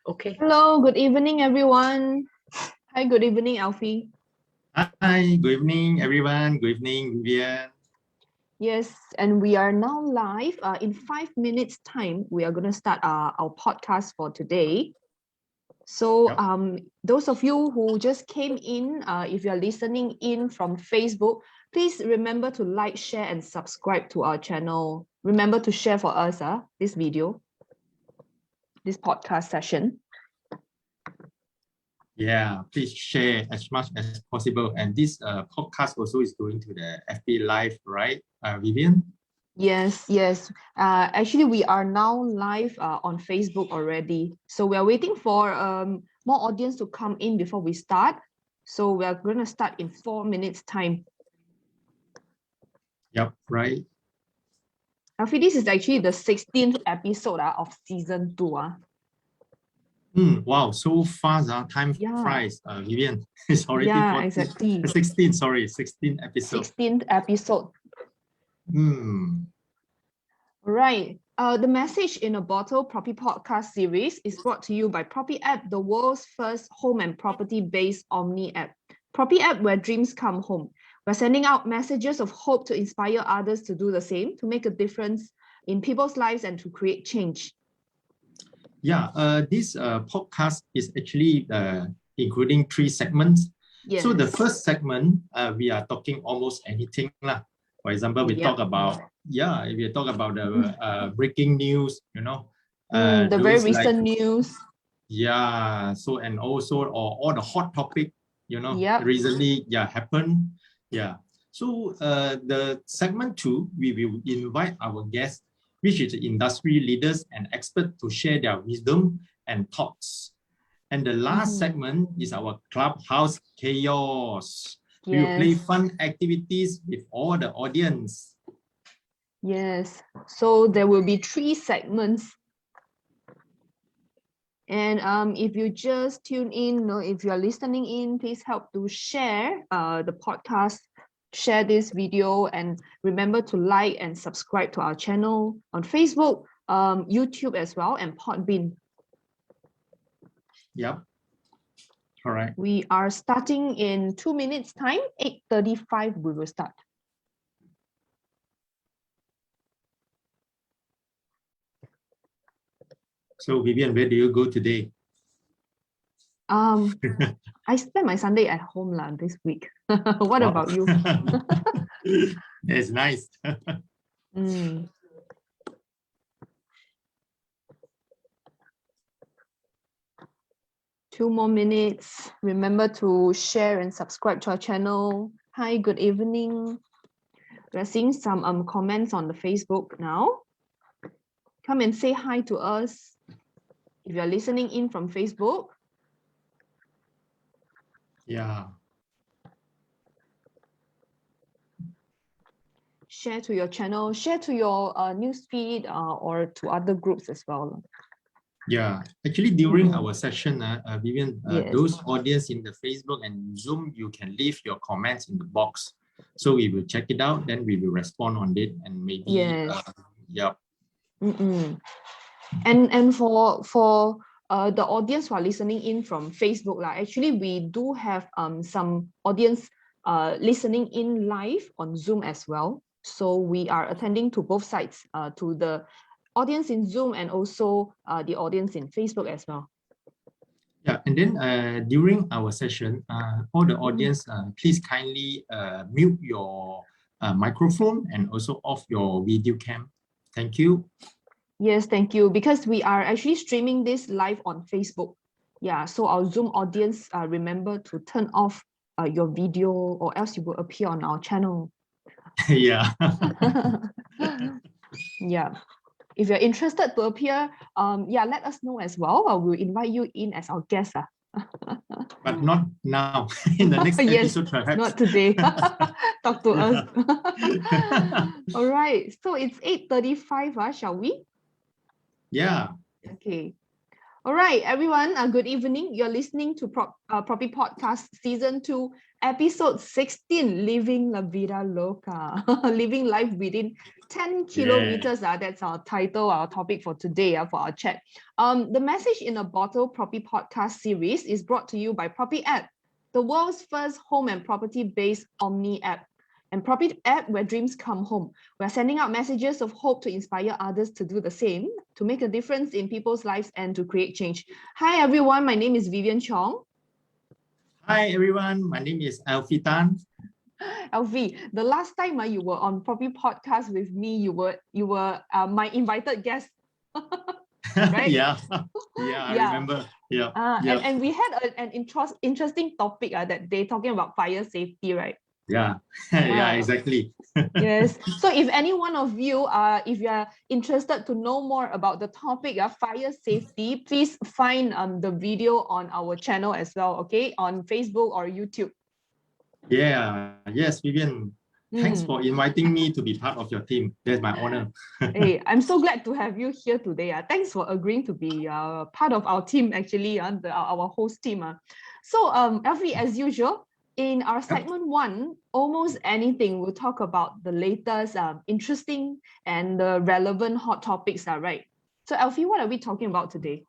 Okay. Hello, good evening, everyone. Hi, good evening, Alfie. Hi, good evening, everyone. Good evening, Vivian. Yes, and we are now live. In 5 minutes' time, we are going to start our podcast for today. So, those of you who just came in, if you're listening in from Facebook, please remember to like, share, and subscribe to our channel. Remember to share for us this video, this podcast session. Yeah, please share as much as possible. And this podcast also is going to the FB Live, right, Vivian? Yes. Actually, we are now live on Facebook already. So we are waiting for more audience to come in before we start. So we are going to start in 4 minutes time. Yep, right. Alfie, this is actually the 16th episode of season 2. Wow, so fast. Time flies, Vivian. It's already 16 episodes. 16th episode. Right. The Message in a Bottle Proppy podcast series is brought to you by ProppyApp, the world's first home and property-based Omni app. ProppyApp, where dreams come home. We're sending out messages of hope to inspire others to do the same, to make a difference in people's lives and to create change. Yeah, this podcast is actually including 3 segments. Yes. So the first segment, we are talking almost anything. For example, we talk about the breaking news, the very recent news. Yeah, so and also all the hot topic, recently happened. Yeah. So the segment 2, we will invite our guests, which is industry leaders and experts, to share their wisdom and thoughts. And the last segment is our Clubhouse Chaos. Yes. We will play fun activities with all the audience. Yes, so there will be 3 segments. And if you just tune in, if you're listening in, please help to share the podcast, share this video, and remember to like and subscribe to our channel on Facebook, YouTube as well, and Podbean. Yep. All right. We are starting in 2 minutes time, 8:35 we will start. So Vivian, where do you go today? I spent my Sunday at home this week. What about you? It's nice. 2 more minutes. Remember to share and subscribe to our channel. Hi, good evening. We're seeing some comments on the Facebook now. Come and say hi to us if you're listening in from Facebook. Yeah. Share to your channel, share to your newsfeed or to other groups as well. Yeah, actually during our session, Vivian, Yes. Those audience in the Facebook and Zoom, you can leave your comments in the box. So we will check it out, then we will respond on it, and maybe, And for the audience who are listening in from Facebook, actually we do have some audience listening in live on Zoom as well. So we are attending to both sides, to the audience in Zoom and also the audience in Facebook as well. Yeah, and then during our session, all the audience, please kindly mute your microphone and also off your video cam. Thank you. Yes, thank you. Because we are actually streaming this live on Facebook. Yeah, so our Zoom audience, remember to turn off your video or else you will appear on our channel. Yeah. Yeah. If you're interested to appear, let us know as well. We'll invite you in as our guest. But not now. In the next episode, perhaps. Not today. Talk to us. All right. So it's 8:35, shall we? Yeah. Okay. All right, everyone, good evening. You're listening to Proppy Podcast Season 2, Episode 16, Living La Vida Loca. Living life within 10 kilometers. That's our title, our topic for today, for our chat. The Message in a Bottle Proppy Podcast series is brought to you by ProppyApp, the world's first home and property-based Omni app. And ProppyApp, where dreams come home. We're sending out messages of hope to inspire others to do the same, to make a difference in people's lives and to create change. Hi, everyone. My name is Vivian Chong. Hi, everyone. My name is Alfie Tan. Alfie, the last time you were on Proppy Podcast with me, you were my invited guest. Right? Yeah, I remember. Yeah. And we had an interesting topic that day, talking about fire safety, right? Yeah, yeah, exactly. Yes. So if any one of you if you are interested to know more about the topic of fire safety, please find the video on our channel as well, okay, on Facebook or YouTube. Yeah, yes, Vivian. Thanks for inviting me to be part of your team. That's my honor. Hey, I'm so glad to have you here today. Thanks for agreeing to be part of our team, actually, our host team. So, Alfie, as usual, in our segment 1, Almost Anything, we'll talk about the latest, interesting and the relevant hot topics, right? So, Alfie, what are we talking about today?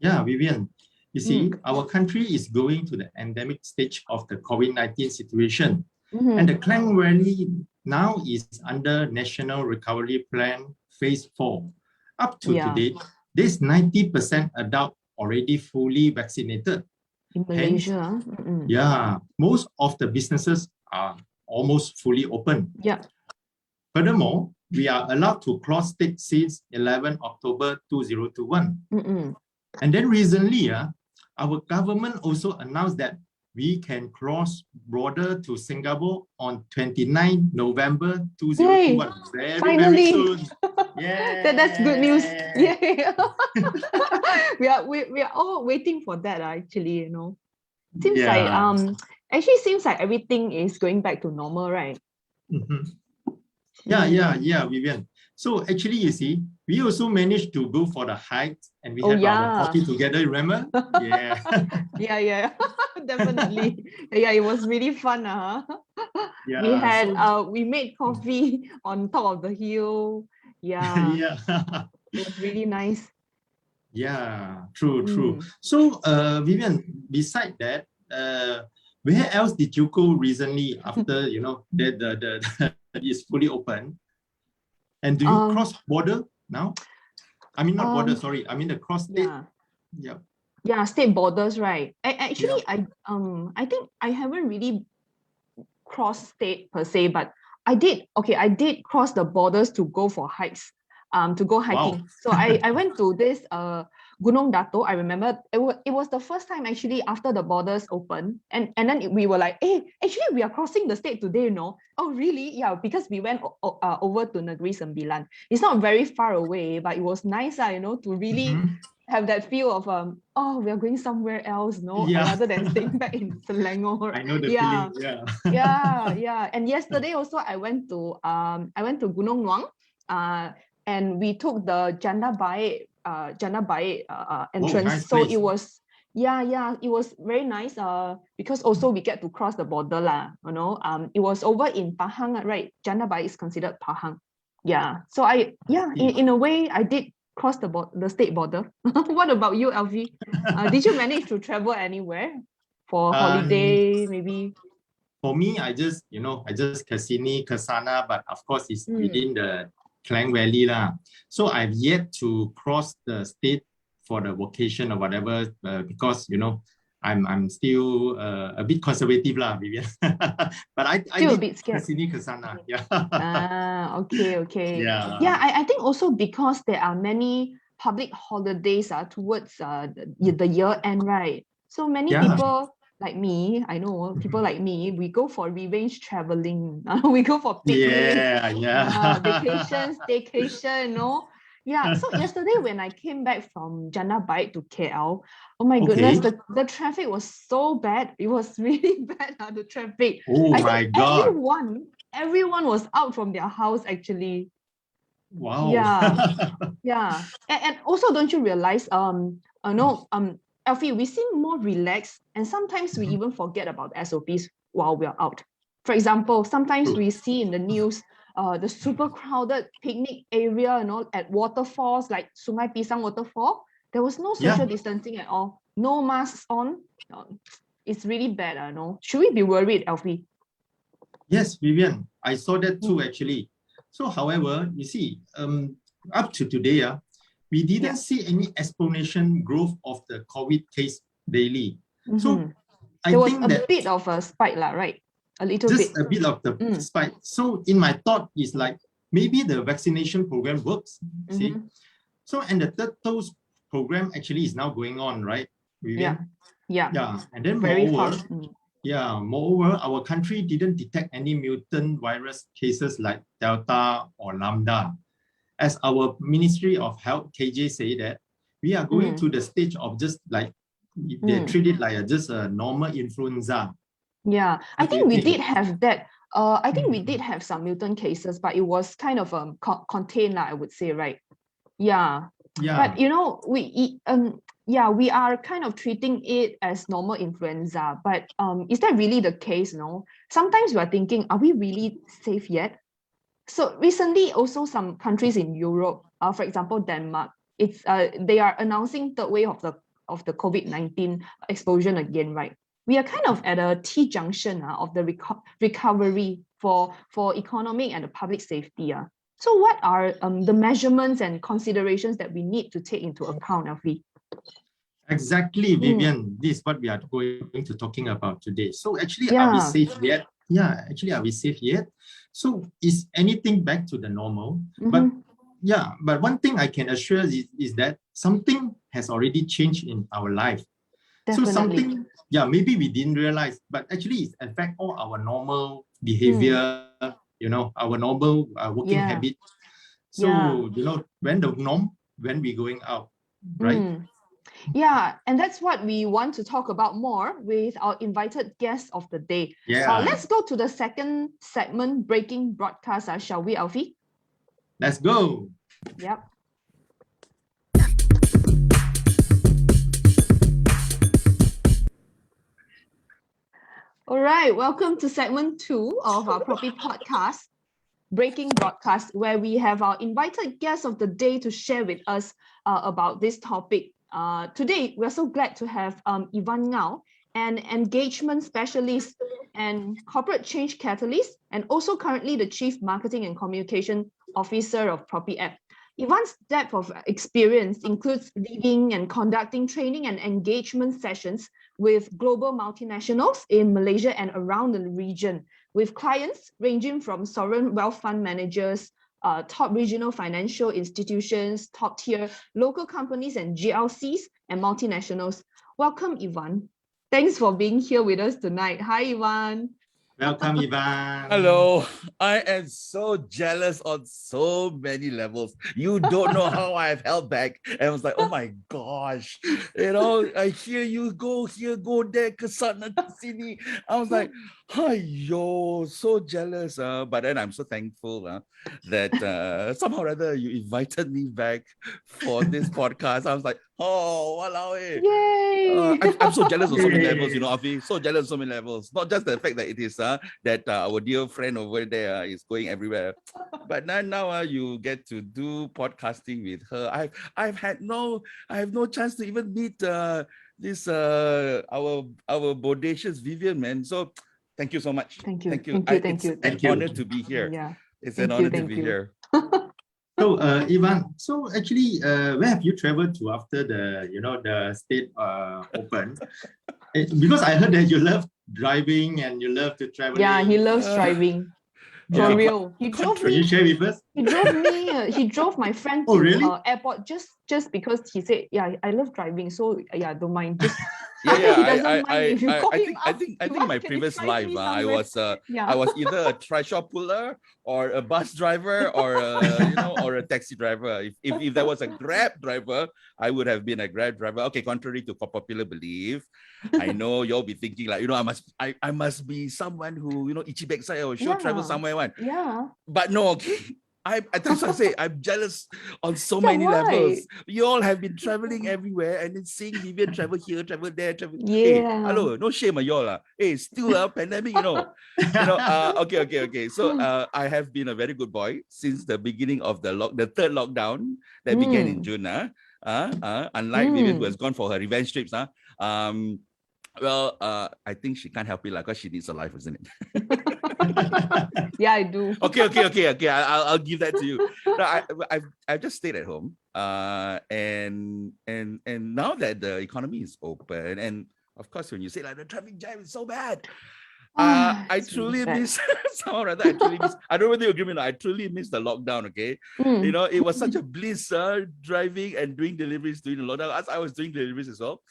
Yeah, Vivian, you see, our country is going to the endemic stage of the COVID-19 situation. And the Klang Valley now is under National Recovery Plan Phase 4. Up to today, there's 90% adult already fully vaccinated. In Malaysia. Yeah, most of the businesses are almost fully open. Yeah. Furthermore, we are allowed to cross state since 11 October 2021. And then recently, our government also announced that we can cross border to Singapore on 29 November 2021. Hey, finally. Very soon. Yeah. That's good news. Yeah. we are all waiting for that, actually, Seems seems like everything is going back to normal, right? Yeah, Vivian. So actually, you see, we also managed to go for the hikes and we had our coffee together, remember? Yeah. yeah, definitely. Yeah, it was really fun. Yeah, we had we made coffee on top of the hill. Yeah. It was really nice. Yeah, true. So Vivian, beside that, where else did you go recently after the is fully open? And do you cross border now? I mean, not border, sorry. I mean the cross state. Yeah, state borders, right? I think I haven't really crossed state per se, but I did cross the borders to go for hikes, to go hiking. Wow. So I went to this Gunung Dato. I remember it was the first time actually after the borders opened, and then we were like, hey, actually we are crossing the state today, Oh really? Yeah, because we went over to Negeri Sembilan. It's not very far away, but it was nice, to really have that feel of we are going somewhere else, rather than staying back in Selangor. I know the feeling. Yeah. And yesterday also I went to Gunung Nuang, and we took the Janda Baik entrance. Nice so place. It was it was very nice because also we get to cross the border it was over in Pahang, right? Janda Baik is considered Pahang. So in a way I did cross the state border. What about you, Alfie? Did you manage to travel anywhere for holiday, maybe? For me, I just Kesini, Kesana, but of course it's within the Klang Valley lah. So I've yet to cross the state for the vacation or whatever because I'm still a bit conservative lah, Vivian. But I still a bit scared. Kesini, Kesana. Yeah. Okay. Yeah. I think also because there are many public holidays towards the year end, right? So many people like me, I know people like me, we go for revenge traveling. We go for picnics, vacations, staycation, So yesterday when I came back from Janda Baik to KL, oh my goodness, the traffic was so bad. It was really bad, the traffic. Oh my God. Everyone was out from their house actually. Wow. Yeah. And also, don't you realize, Alfie, we seem more relaxed, and sometimes we even forget about SOPs while we're out. For example, sometimes we see in the news the super crowded picnic area, at waterfalls like Sungai Pisang Waterfall. There was no social distancing at all, no masks on. It's really bad, Should we be worried, Alfie? Yes, Vivian, I saw that too actually. So, however, you see, up to today, we didn't see any exponential growth of the COVID case daily. So, I think there was a bit of a spike, right? A little just bit. a bit of the spike. So, in my thought is like maybe the vaccination program works. See, so and the third dose program actually is now going on, right, Vivian? Yeah, and then moreover, our country didn't detect any mutant virus cases like Delta or Lambda. As our Ministry of Health, KJ, say that we are going to the stage of just like, they treat it like just a normal influenza. Yeah, I think we did have that. I think we did have some mutant cases, but it was kind of contained, I would say, right? Yeah. But we are kind of treating it as normal influenza. But is that really the case? No. Sometimes we are thinking, are we really safe yet? So recently, also some countries in Europe, for example, Denmark, they are announcing third wave of the COVID-19 explosion again, right? We are kind of at a T junction of the recovery for economic and the public safety. So what are the measurements and considerations that we need to take into account, Alfie? Exactly, Vivian. This is what we are going to talking about today. So actually, are we safe yet? Yeah, actually, are we safe yet? So is anything back to the normal? But one thing I can assure is that something has already changed in our life. Definitely. So something, maybe we didn't realize, but actually it's affect all our normal behavior, our normal working habit. So, when we're going out, right? Yeah, and that's what we want to talk about more with our invited guest of the day. Let's go to the second segment, breaking broadcast, shall we, Alfie? Let's go. Yep. All right, welcome to segment 2 of our Proppy podcast, Breaking Broadcast, where we have our invited guest of the day to share with us about this topic. Today, we're so glad to have Ivan Ngao, an engagement specialist and corporate change catalyst, and also currently the Chief Marketing and Communication Officer of ProppyApp. Ivan's depth of experience includes leading and conducting training and engagement sessions with global multinationals in Malaysia and around the region, with clients ranging from sovereign wealth fund managers, top regional financial institutions, top-tier local companies and GLCs, and multinationals. Welcome, Ivan. Thanks for being here with us tonight. Hi, Ivan. Welcome, Ivan. Hello. I am so jealous on so many levels. You don't know how I've held back. And I was like, oh my gosh. I hear you go here, go there, kesana, sini. I was like, yo, so jealous. But then I'm so thankful that somehow or other you invited me back for this podcast. I was like, oh, walao eh. Yay! I'm so jealous on so many levels, Afi. So jealous on so many levels. Not just the fact that it is that our dear friend over there is going everywhere, but now you get to do podcasting with her. I have no chance to even meet this our bodacious Vivian, man. So thank you so much. Thank you. It's an honor to be here. Yeah. It's an honor to be here. So, Ivan, so actually, where have you traveled to after the state open? Because I heard that you love driving and you love to travel. Yeah, he loves driving. For real. He drove Can you share with us? He drove me. He drove my friend to airport just because he said, yeah, I love driving. So yeah, don't mind. Just I think my previous life, I was either a trishaw puller or a bus driver or or a taxi driver. If there was a Grab driver, I would have been a Grab driver. Okay, contrary to popular belief, I know you'll be thinking like, I must be someone who, itchy backside or sure travel somewhere one. Yeah. But no, okay. That's what I say. I'm jealous on so many levels. You all have been traveling everywhere and then seeing Vivian travel here, travel there, travel. Hey, hello, no shame on y'all. Hey, still a pandemic, Okay. So I have been a very good boy since the beginning of the third lockdown that began in June. Unlike Vivian, who has gone for her revenge trips. Well, I think she can't help it because she needs a life, isn't it? Yeah, I do. Okay. I'll give that to you. No, I've just stayed at home. And now that the economy is open, and of course, when you say like the traffic jam is so bad, I truly miss somehow rather. I truly miss. I don't know whether you agree with me. I truly miss the lockdown. Okay, it was such a bliss driving and doing deliveries during the lockdown. As I was doing deliveries as well,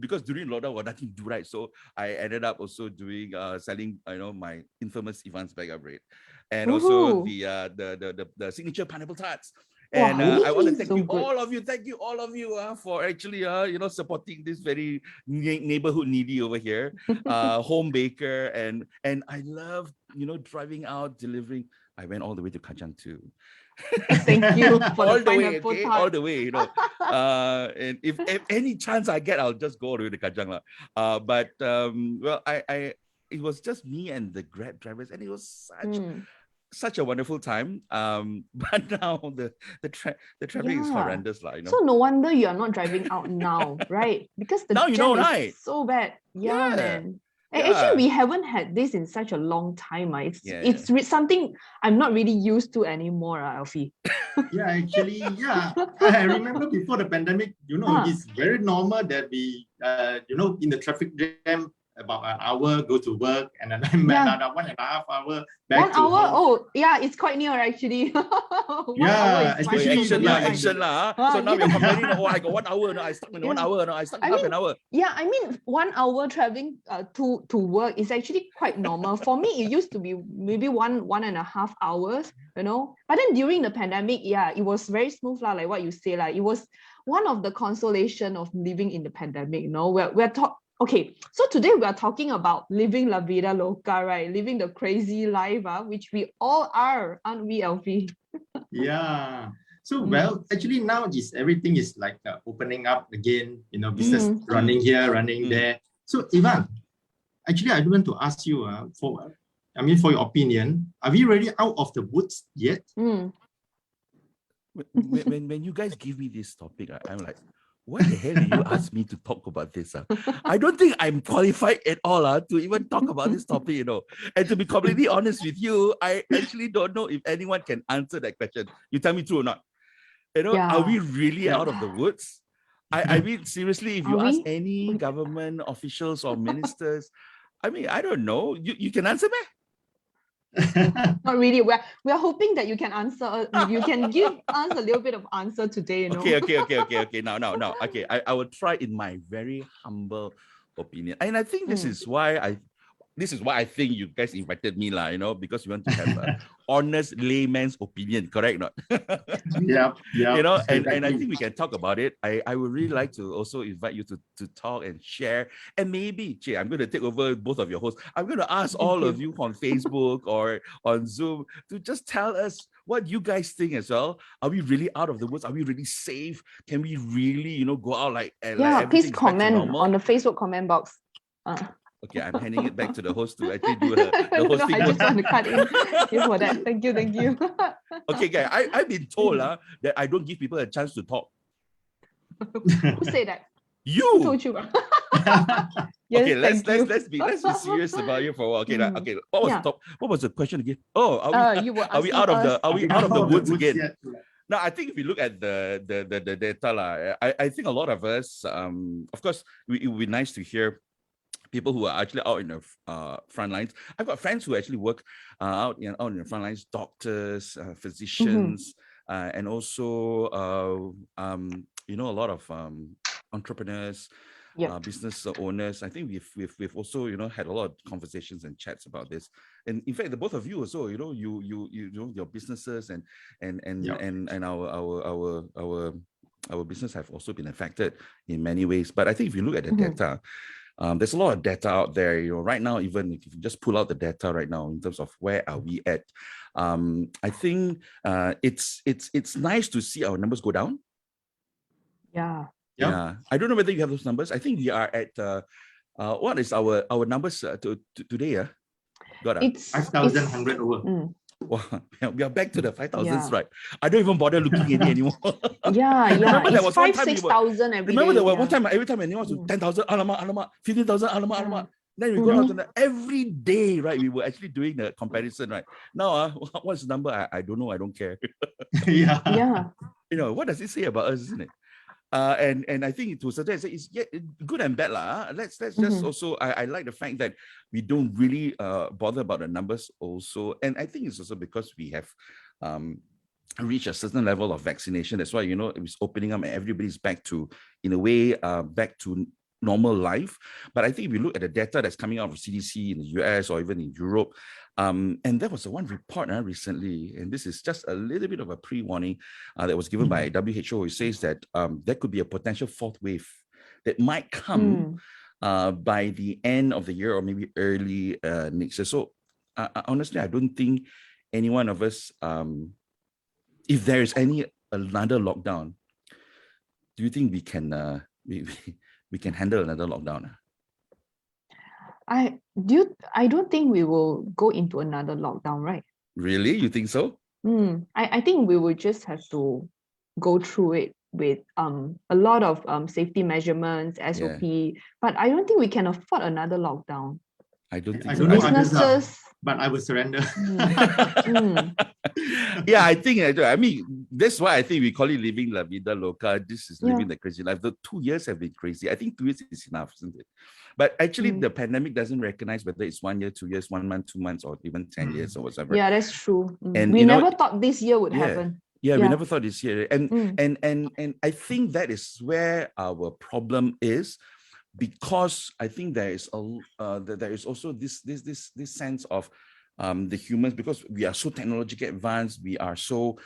because during lockdown, was nothing to do, right? So I ended up also doing selling, my infamous Ivan's bag of bread, and also the signature pineapple tarts. And I want to thank you all of you. Thank you all of you for actually supporting this very neighborhood needy over here, home baker, and I love driving out, delivering. I went all the way to Kajang too. Thank you for all the way, pineapple okay, tart. all the way, and if any chance I get, I'll just go all the way to Kajang lah. But well, I it was just me and the Grab drivers, and it was such a wonderful time. But now the traffic is horrendous, So no wonder you are not driving out now, right? Because the now jam right? is so bad. Yeah, man. Yeah. Actually, we haven't had this in such a long time. It's something I'm not really used to anymore, Alfie. I remember before the pandemic, it's very normal that we, in the traffic jam, about an hour go to work, and then another 1.5 hours back to home. Oh yeah, it's quite near actually. 1 hour is especially action lah. So now we're comparing. I got 1 hour. No, I stuck in 1 hour. No, I stuck in half an hour. Yeah, I mean 1 hour traveling to work is actually quite normal. For me, it used to be maybe 1.5 hours. But then during the pandemic, it was very smooth lah. Like what you say, like it was one of the consolation of living in the pandemic. Okay, so today we are talking about living la vida loca, right? Living the crazy life, which we all are, aren't we, Alfie? Yeah. So, well, actually now everything is like opening up again, business running here, running there. So, Ivan, actually, I want to ask you for your opinion, are we really out of the woods yet? When you guys give me this topic, I'm like, why the hell did you ask me to talk about this? I don't think I'm qualified at all to even talk about this topic, And to be completely honest with you, I actually don't know if anyone can answer that question. You tell me true or not. Are we really out of the woods? I mean, seriously, if you ask any government officials or ministers, I mean, I don't know. You can answer me? Not really. We're hoping that you can answer. You can give us a little bit of answer today. Okay. Now. Okay, I will try in my very humble opinion, and I think this is why I think you guys invited me, because you want to have an honest layman's opinion, correct? Not? Yeah. And I think we can talk about it. I would really like to also invite you to talk and share. And maybe, I'm going to take over both of your hosts. I'm going to ask all of you on Facebook or on Zoom to just tell us what you guys think as well. Are we really out of the woods? Are we really safe? Can we really, go out like please comment on the Facebook comment box. Okay, I'm handing it back to the host to actually do the hosting. I just want to cut in for that. Thank you. Okay, guys, I've been told that I don't give people a chance to talk. Who said that? You. Who told you? Yes, okay, let's be serious about you for a while. Okay, okay. What was the question again? Oh, are we out of the woods again? Now, I think if you look at the data, I think a lot of us, of course, it would be nice to hear people who are actually out in the front lines. I've got friends who actually work out in the front lines, doctors, physicians, and also a lot of entrepreneurs, business owners. I think we've also had a lot of conversations and chats about this. And in fact, the both of you also, your businesses and our business have also been affected in many ways. But I think if you look at the data, There's a lot of data out there. Right now, even if you just pull out the data right now in terms of where are we at, I think it's nice to see our numbers go down. Yeah. Yeah. I don't know whether you have those numbers. I think we are at what is our numbers today? It's 5,100 over. Wow, we are back to the 5,000s, yeah. right? I don't even bother looking at it anymore. Yeah. Remember there It's was one time 6,000 every day. Remember there was one time every time anyone was to 10,000, alamak, 15,000, alamak. Then we go out to every day, right? We were actually doing the comparison, right? Now, what's the number? I don't know. I don't care. Yeah. What does it say about us, isn't it? And I think to a certain extent, it's good and bad lah. Let's just also, I like the fact that we don't really bother about the numbers also. And I think it's also because we have reached a certain level of vaccination. That's why, it's opening up and everybody's back to, in a way, back to normal life. But I think if we look at the data that's coming out of CDC in the US or even in Europe, and there was one report recently, and this is just a little bit of a pre-warning that was given by WHO, which says that there could be a potential fourth wave that might come by the end of the year or maybe early next year. So honestly, I don't think any one of us, if there is another lockdown, do you think we can we can handle another lockdown? I don't think we will go into another lockdown, right? Really? You think so? I think we will just have to go through it with a lot of safety measurements, SOP, but I don't think we can afford another lockdown. I don't think I so. don't know Businesses, but I will surrender. Yeah, I think, that's why I think we call it Living La Vida Loca. This is living the crazy life. The 2 years have been crazy. I think 2 years is enough, isn't it? But actually, the pandemic doesn't recognize whether it's 1 year, 2 years, 1 month, 2 months, or even 10 years or whatever. Yeah, that's true. And we never thought this year would happen. Yeah, we never thought this year. And I think that is where our problem is, because I think there is also this sense of the humans, because we are so technologically advanced, we are so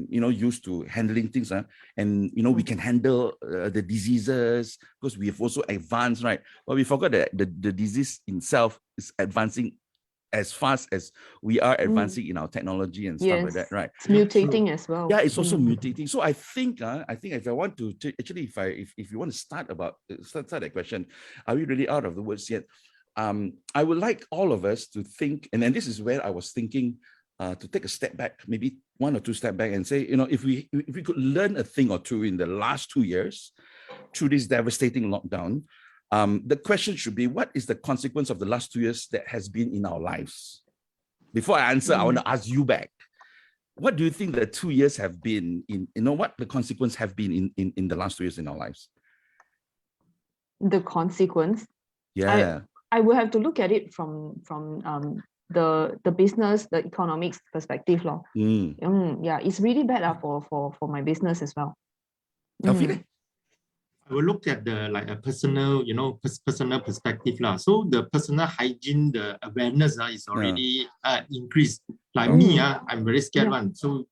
used to handling things, and we can handle the diseases because we have also advanced, right? But we forgot that the disease itself is advancing as fast as we are advancing in our technology and stuff like that, right? It's mutating as well. Yeah, it's also mutating. So I think if I want to actually, if you want to start that question, are we really out of the woods yet? I would like all of us to think, and then this is where I was thinking, to take a step back, maybe 1 or 2 steps back, and say, if we could learn a thing or two in the last 2 years through this devastating lockdown, the question should be, what is the consequence of the last 2 years that has been in our lives? Before I answer, I want to ask you back. What do you think the 2 years have been what the consequence have been in the last 2 years in our lives? The consequence? Yeah. I will have to look at it from the business, the economics perspective. Yeah, it's really bad for my business as well. I will look at the a personal, personal perspective. So the personal hygiene, the awareness is already increased. Like me, I'm very scared one. So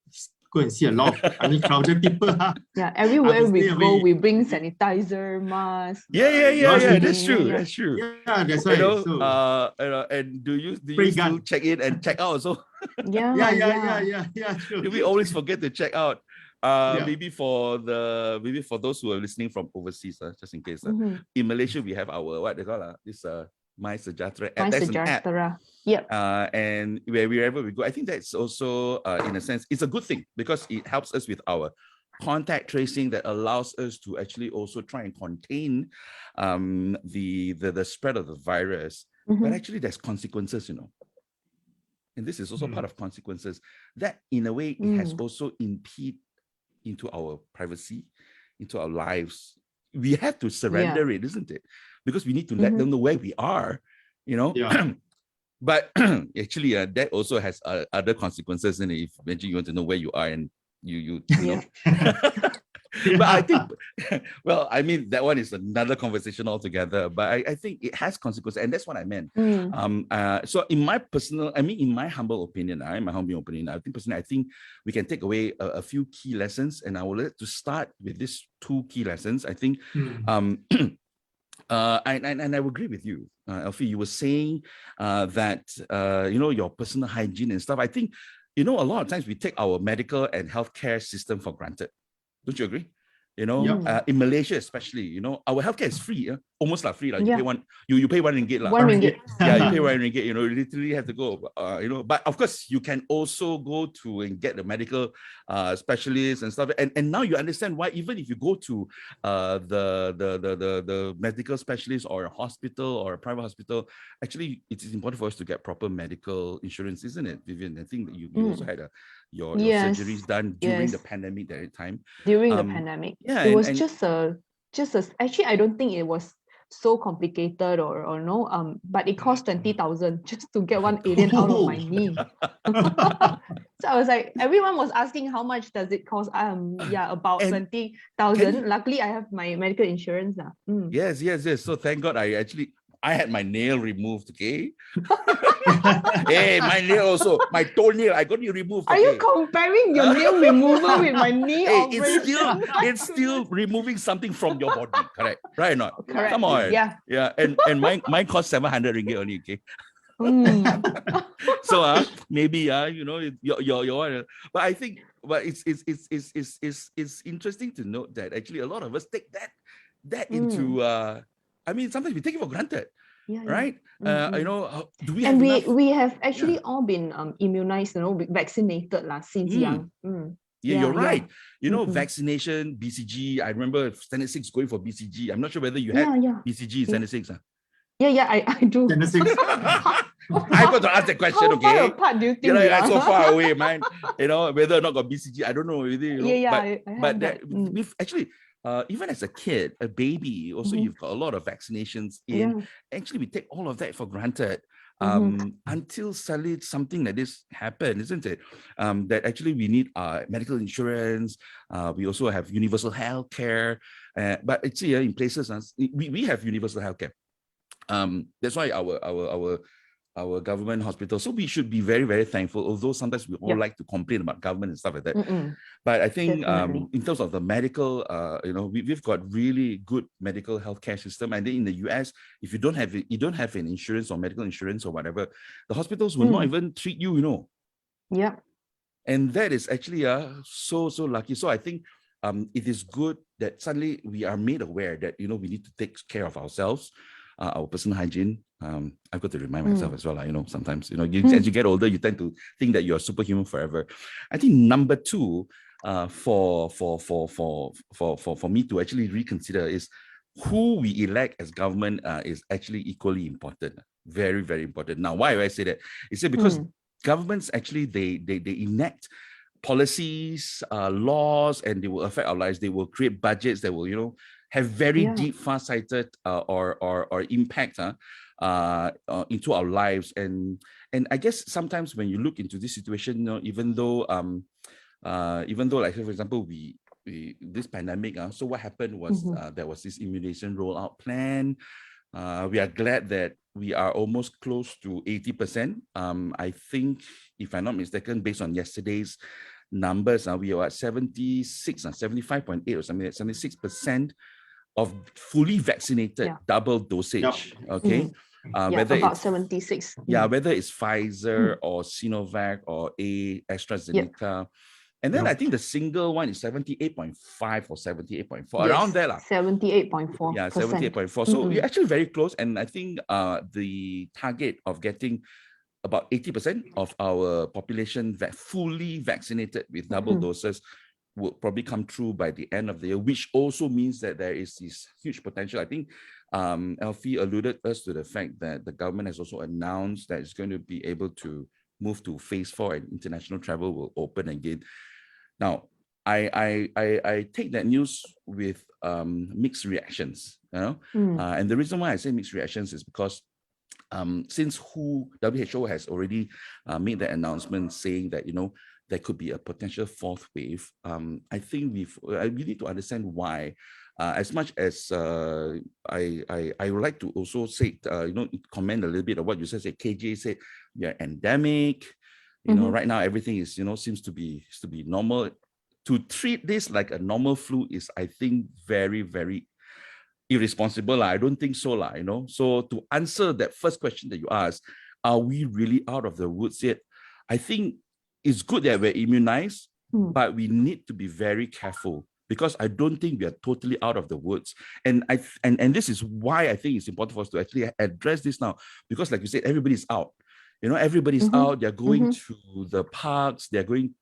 go and see a lot of crowded people. Yeah, everywhere we go, we bring sanitizer, mask. Yeah. That's true. That's true. Yeah, that's right. And do you still check in and check out also? Yeah. True. Do we always forget to check out? Maybe for those who are listening from overseas, just in case. In Malaysia, we have our what they call this My Sejahtera app. That's an app. Yep. And wherever we go, I think that's also in a sense, it's a good thing because it helps us with our contact tracing that allows us to actually also try and contain the spread of the virus. But actually, there's consequences, And this is also part of consequences that, in a way, it has also impeded into our privacy, into our lives. We have to surrender it, isn't it? Because we need to let them know where we are, But actually, that also has other consequences. And if imagine you want to know where you are and you know. But I think, that one is another conversation altogether. But I think it has consequences, and that's what I meant. So in my humble opinion, I think personally, I think we can take away a few key lessons, and I would like to start with these 2 key lessons. I think And I would agree with you, Alfie. You were saying that your personal hygiene and stuff. I think a lot of times we take our medical and healthcare system for granted. Don't you agree? In Malaysia especially, our healthcare is free, almost like free. You pay one, you pay $1 lah. RM1. Yeah, you pay RM1. You literally have to go. But of course you can also go to and get the medical specialists and stuff. And now you understand why even if you go to the medical specialist or a hospital or a private hospital, actually it is important for us to get proper medical insurance, isn't it, Vivian? I think that you also had your surgeries done during the pandemic at that time. During the pandemic. Yeah, it was just a actually I don't think it was so complicated or no, but it cost 20,000 just to get one alien out of my knee. So I was like, everyone was asking how much does it cost? About 20,000. Luckily I have my medical insurance now. Yes. So thank God I had my nail removed, okay? Hey, my nail also, my toenail, I got it removed. Okay? Are you comparing your nail removal with my knee operation? It's still removing something from your body, correct? Right or not? Correct. Come on. Yeah. And mine cost 700 ringgit only, okay? So maybe your but I think it's interesting to note that actually a lot of us take that into sometimes we take it for granted, right? Do we have enough? we have actually all been immunized, vaccinated since young. You're right. Vaccination, BCG. I remember Standard 6 going for BCG. I'm not sure whether you had BCG in Standard 6. Yeah, I do. Standard 6. I got to ask that question, okay? How far apart do you think we are? So far away, man. Whether or not got BCG, I don't know. But we've actually. Even as a kid, a baby, also you've got a lot of vaccinations in. Actually, we take all of that for granted until suddenly something like this happened, isn't it? That actually we need medical insurance. We also have universal health care. But it's in places, we have universal health care. That's why our government hospital. So we should be very, very thankful, although sometimes we all like to complain about government and stuff like that. But I think in terms of the medical, we've got really good medical healthcare system. And then in the US, if you don't have an insurance or medical insurance or whatever, the hospitals will not even treat you, Yeah. And that is actually so lucky. So I think it is good that suddenly we are made aware that, we need to take care of ourselves, our personal hygiene. I've got to remind myself as well. Sometimes, as you get older, you tend to think that you're superhuman forever. I think number two, for me to actually reconsider is who we elect as government is actually equally important. Very, very important. Now, why do I say that? It's because governments actually they enact policies, laws, and they will affect our lives. They will create budgets that will, have very deep, far-sighted or impact into our lives. And I guess sometimes when you look into this situation, even though like, for example, we this pandemic, so what happened was there was this immunization rollout plan. We are glad that we are almost close to 80%. I think, if I'm not mistaken, based on yesterday's numbers, we are at 76 and 75.8 or something like 76% of fully vaccinated double dosage. Okay. Whether about it's 76. Whether it's Pfizer or Sinovac or AstraZeneca. And then I think the single one is 78.5 or 78.4, around there. 78.4. Yeah, 78.4. So we're actually very close. And I think the target of getting about 80% of our population fully vaccinated with double doses will probably come true by the end of the year, which also means that there is this huge potential. I think Alfie alluded us to the fact that the government has also announced that it's going to be able to move to phase 4 and international travel will open again. Now, I take that news with mixed reactions, and the reason why I say mixed reactions is because since WHO has already made the announcement saying that, there could be a potential fourth wave. I think we need to understand why. As much as I would like to also say, comment a little bit of what you said. KJ said we are endemic. Right now everything is, seems to be normal. To treat this like a normal flu is, I think, very, very irresponsible. I don't think so, you know. So to answer that first question that you asked, are we really out of the woods yet? I think it's good that we're immunized, but we need to be very careful, because I don't think we are totally out of the woods. And this is why I think it's important for us to actually address this now, because like you said, everybody's out. You know, everybody's out. They're going to the parks. They're going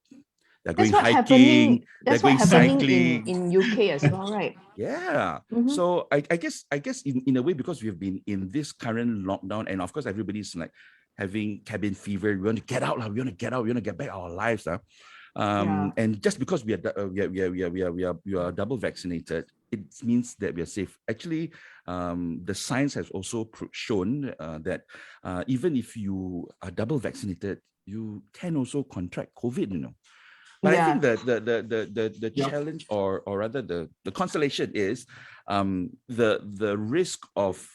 hiking. They're going cycling in UK as well, right? Yeah. So I guess in a way, because we've been in this current lockdown, and of course everybody's like having cabin fever. We want to get out, we want to get out. We want to get back our lives, And just because we are double vaccinated, it means that we are safe. Actually, the science has also shown that even if you are double vaccinated, you can also contract COVID. You know. But I think the challenge, or rather the consolation is the risk of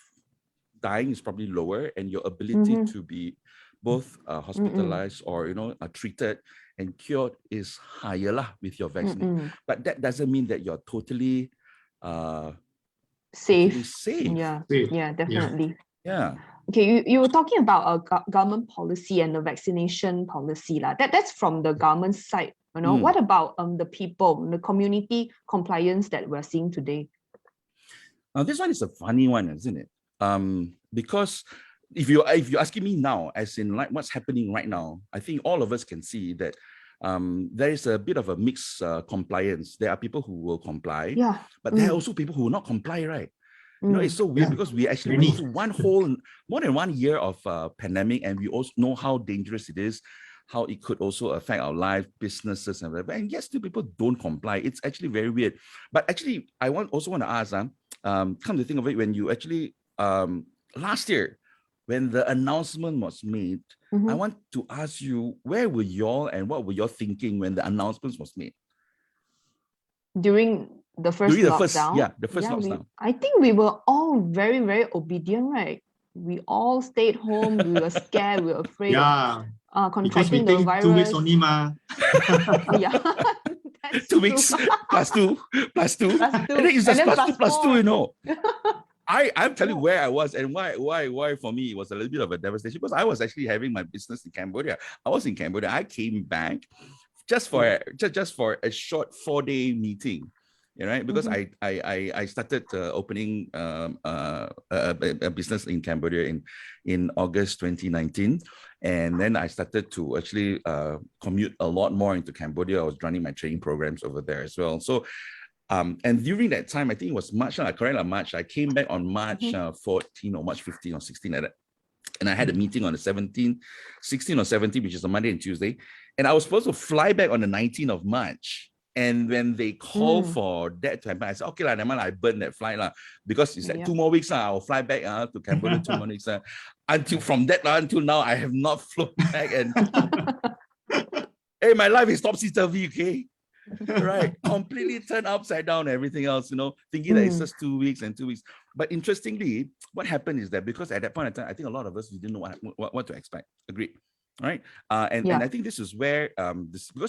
dying is probably lower, and your ability to be both hospitalized or treated and cured is higher with your vaccine. But that doesn't mean that you're totally safe. Totally safe. Yeah, definitely. Yeah. Okay, you were talking about a government policy and the vaccination policy. That's from the government side. You know, what about the people, the community compliance that we're seeing today? Now, this one is a funny one, isn't it? Because if you're asking me now, as in like what's happening right now, I think all of us can see that there is a bit of a mixed compliance. There are people who will comply, but there are also people who will not comply, right? You know, it's so weird because we actually went through more than 1 year of pandemic, and we also know how dangerous it is, how it could also affect our life, businesses, and whatever. And yes, still people don't comply. It's actually very weird. But actually, I also want to ask, come to think of it, when you actually last year, when the announcement was made, I want to ask you, where were y'all and what were y'all thinking when the announcement was made? During the first lockdown? The first lockdown. I think we were all very, very obedient, right? We all stayed home. We were scared. We were afraid of contracting the virus. 2 weeks only, ma. Yeah. 2 weeks plus two. And then it's just plus two, you know. I'm telling you where I was and why for me it was a little bit of a devastation, because I was actually having my business in Cambodia. I was in Cambodia. I came back just for a short 4-day meeting, right? Because I started opening a business in Cambodia in August 2019, and then I started to actually commute a lot more into Cambodia. I was running my training programs over there as well. So. And during that time, I think it was March, March. I came back on March 14 or March 15 or 16 like that. And I had a meeting on the 16th or 17th, which is a Monday and Tuesday. And I was supposed to fly back on the 19th of March. And when they called for that to happen, I said, okay, I burned that flight, because it's like 2 more weeks, I'll fly back to Cambodia 2 more weeks. Until now, I have not flown back. And hey, my life is topsy-turvy, okay? Right, completely turned upside down, everything else, thinking that it's just 2 weeks and 2 weeks. But interestingly, what happened is that because at that point in time, I think a lot of us, we didn't know what to expect. Agreed. Right. And I think this is where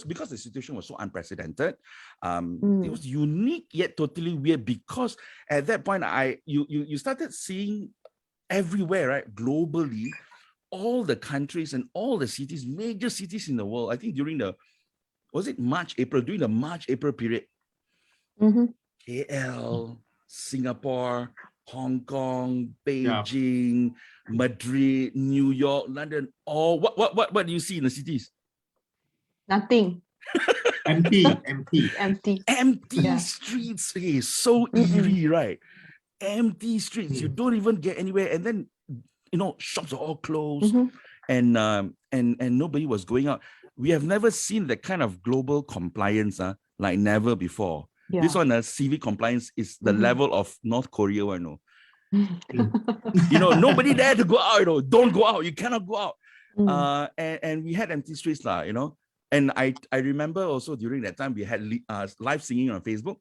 because the situation was so unprecedented, it was unique yet totally weird, because at that point you started seeing everywhere, right, globally, all the countries and all the cities, major cities in the world. I think during the during the March-April period, KL, Singapore, Hong Kong, Beijing, Madrid, New York, London, all what do you see in the cities? Nothing. Empty. Streets. Okay, so eerie, right? Empty streets. You don't even get anywhere, and then shops are all closed, and nobody was going out. We have never seen that kind of global compliance, like never before. Yeah. This one, civic compliance is the level of North Korea, nobody there to go out, don't go out, you cannot go out. And we had empty streets, and I remember also during that time we had live singing on Facebook,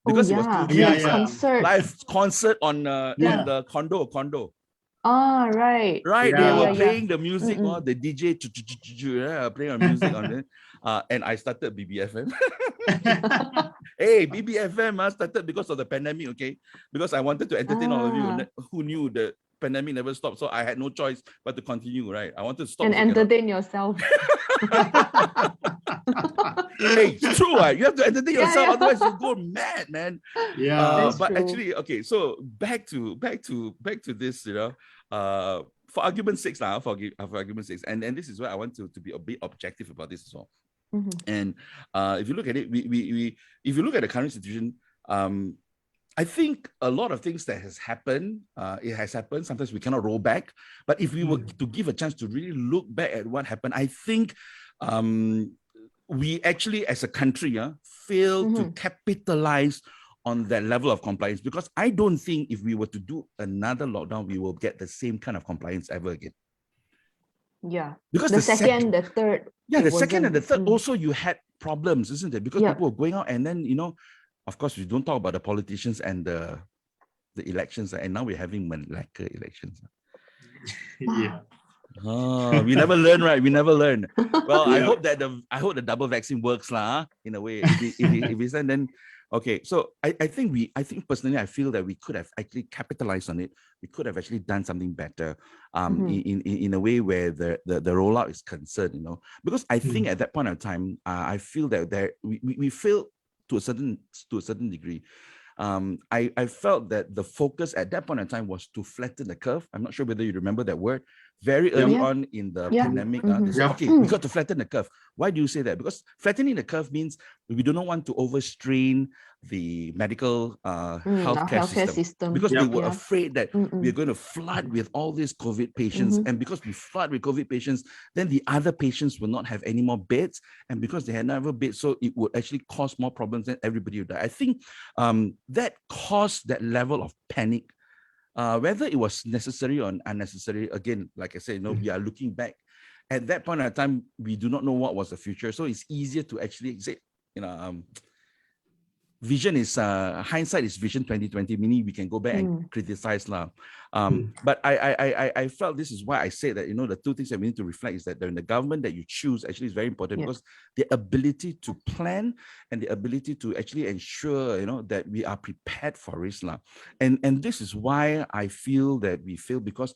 because it was concert live concert on the condo. Right. Right, Yeah. they were Yeah. playing the music, Mm-mm. or the DJ playing on music on it. And I started BBFM. Hey, BBFM started because of the pandemic, okay? Because I wanted to entertain all of you who knew the pandemic never stopped. So I had no choice but to continue, right? I wanted to stop. And entertain yourself. Hey, it's true, right? You have to entertain yourself, Yeah. otherwise you go mad, man. Yeah. That's But true. actually, okay, so back to this, for argument's sake, for argument's sake, and this is where I want to be a bit objective about this as well. Mm-hmm. And if you look at it, if you look at the current situation, I think a lot of things that has happened, it has happened. Sometimes we cannot roll back. But if we were to give a chance to really look back at what happened, I think we actually, as a country, failed to capitalize on that level of compliance, because I don't think if we were to do another lockdown, we will get the same kind of compliance ever again. Yeah. Because the second, the third. Yeah, the second and the third also you had problems, isn't it? Because Yeah. people were going out, and then, of course, we don't talk about the politicians and the elections, and now we're having Malacca elections. Yeah. Oh, we never learn, right? We never learn. Well, Yeah. I hope the double vaccine works, in a way. If it's then okay. So I think personally, I feel that we could have actually capitalized on it. We could have actually done something better, in a way where the rollout is concerned, because I think at that point of time, I feel that we failed to a certain degree. I felt that the focus at that point in time was to flatten the curve. I'm not sure whether you remember that word. Very early on in the pandemic, they said, okay, we got to flatten the curve. Why do you say that? Because flattening the curve means we do not want to overstrain the medical healthcare system. Because they were afraid that we're going to flood with all these COVID patients. And because we flood with COVID patients, then the other patients will not have any more beds. And because they had never beds, so it would actually cause more problems and everybody would die. I think that caused that level of panic. Whether it was necessary or unnecessary, again, like I said, we are looking back. At that point in time, we do not know what was the future. So it's easier to actually say, vision is hindsight is vision 2020, meaning we can go back and criticize now. But I felt this is why I said that, the two things that we need to reflect is that the government that you choose actually is very important, because the ability to plan and the ability to actually ensure, that we are prepared for risk. And this is why I feel that we fail, because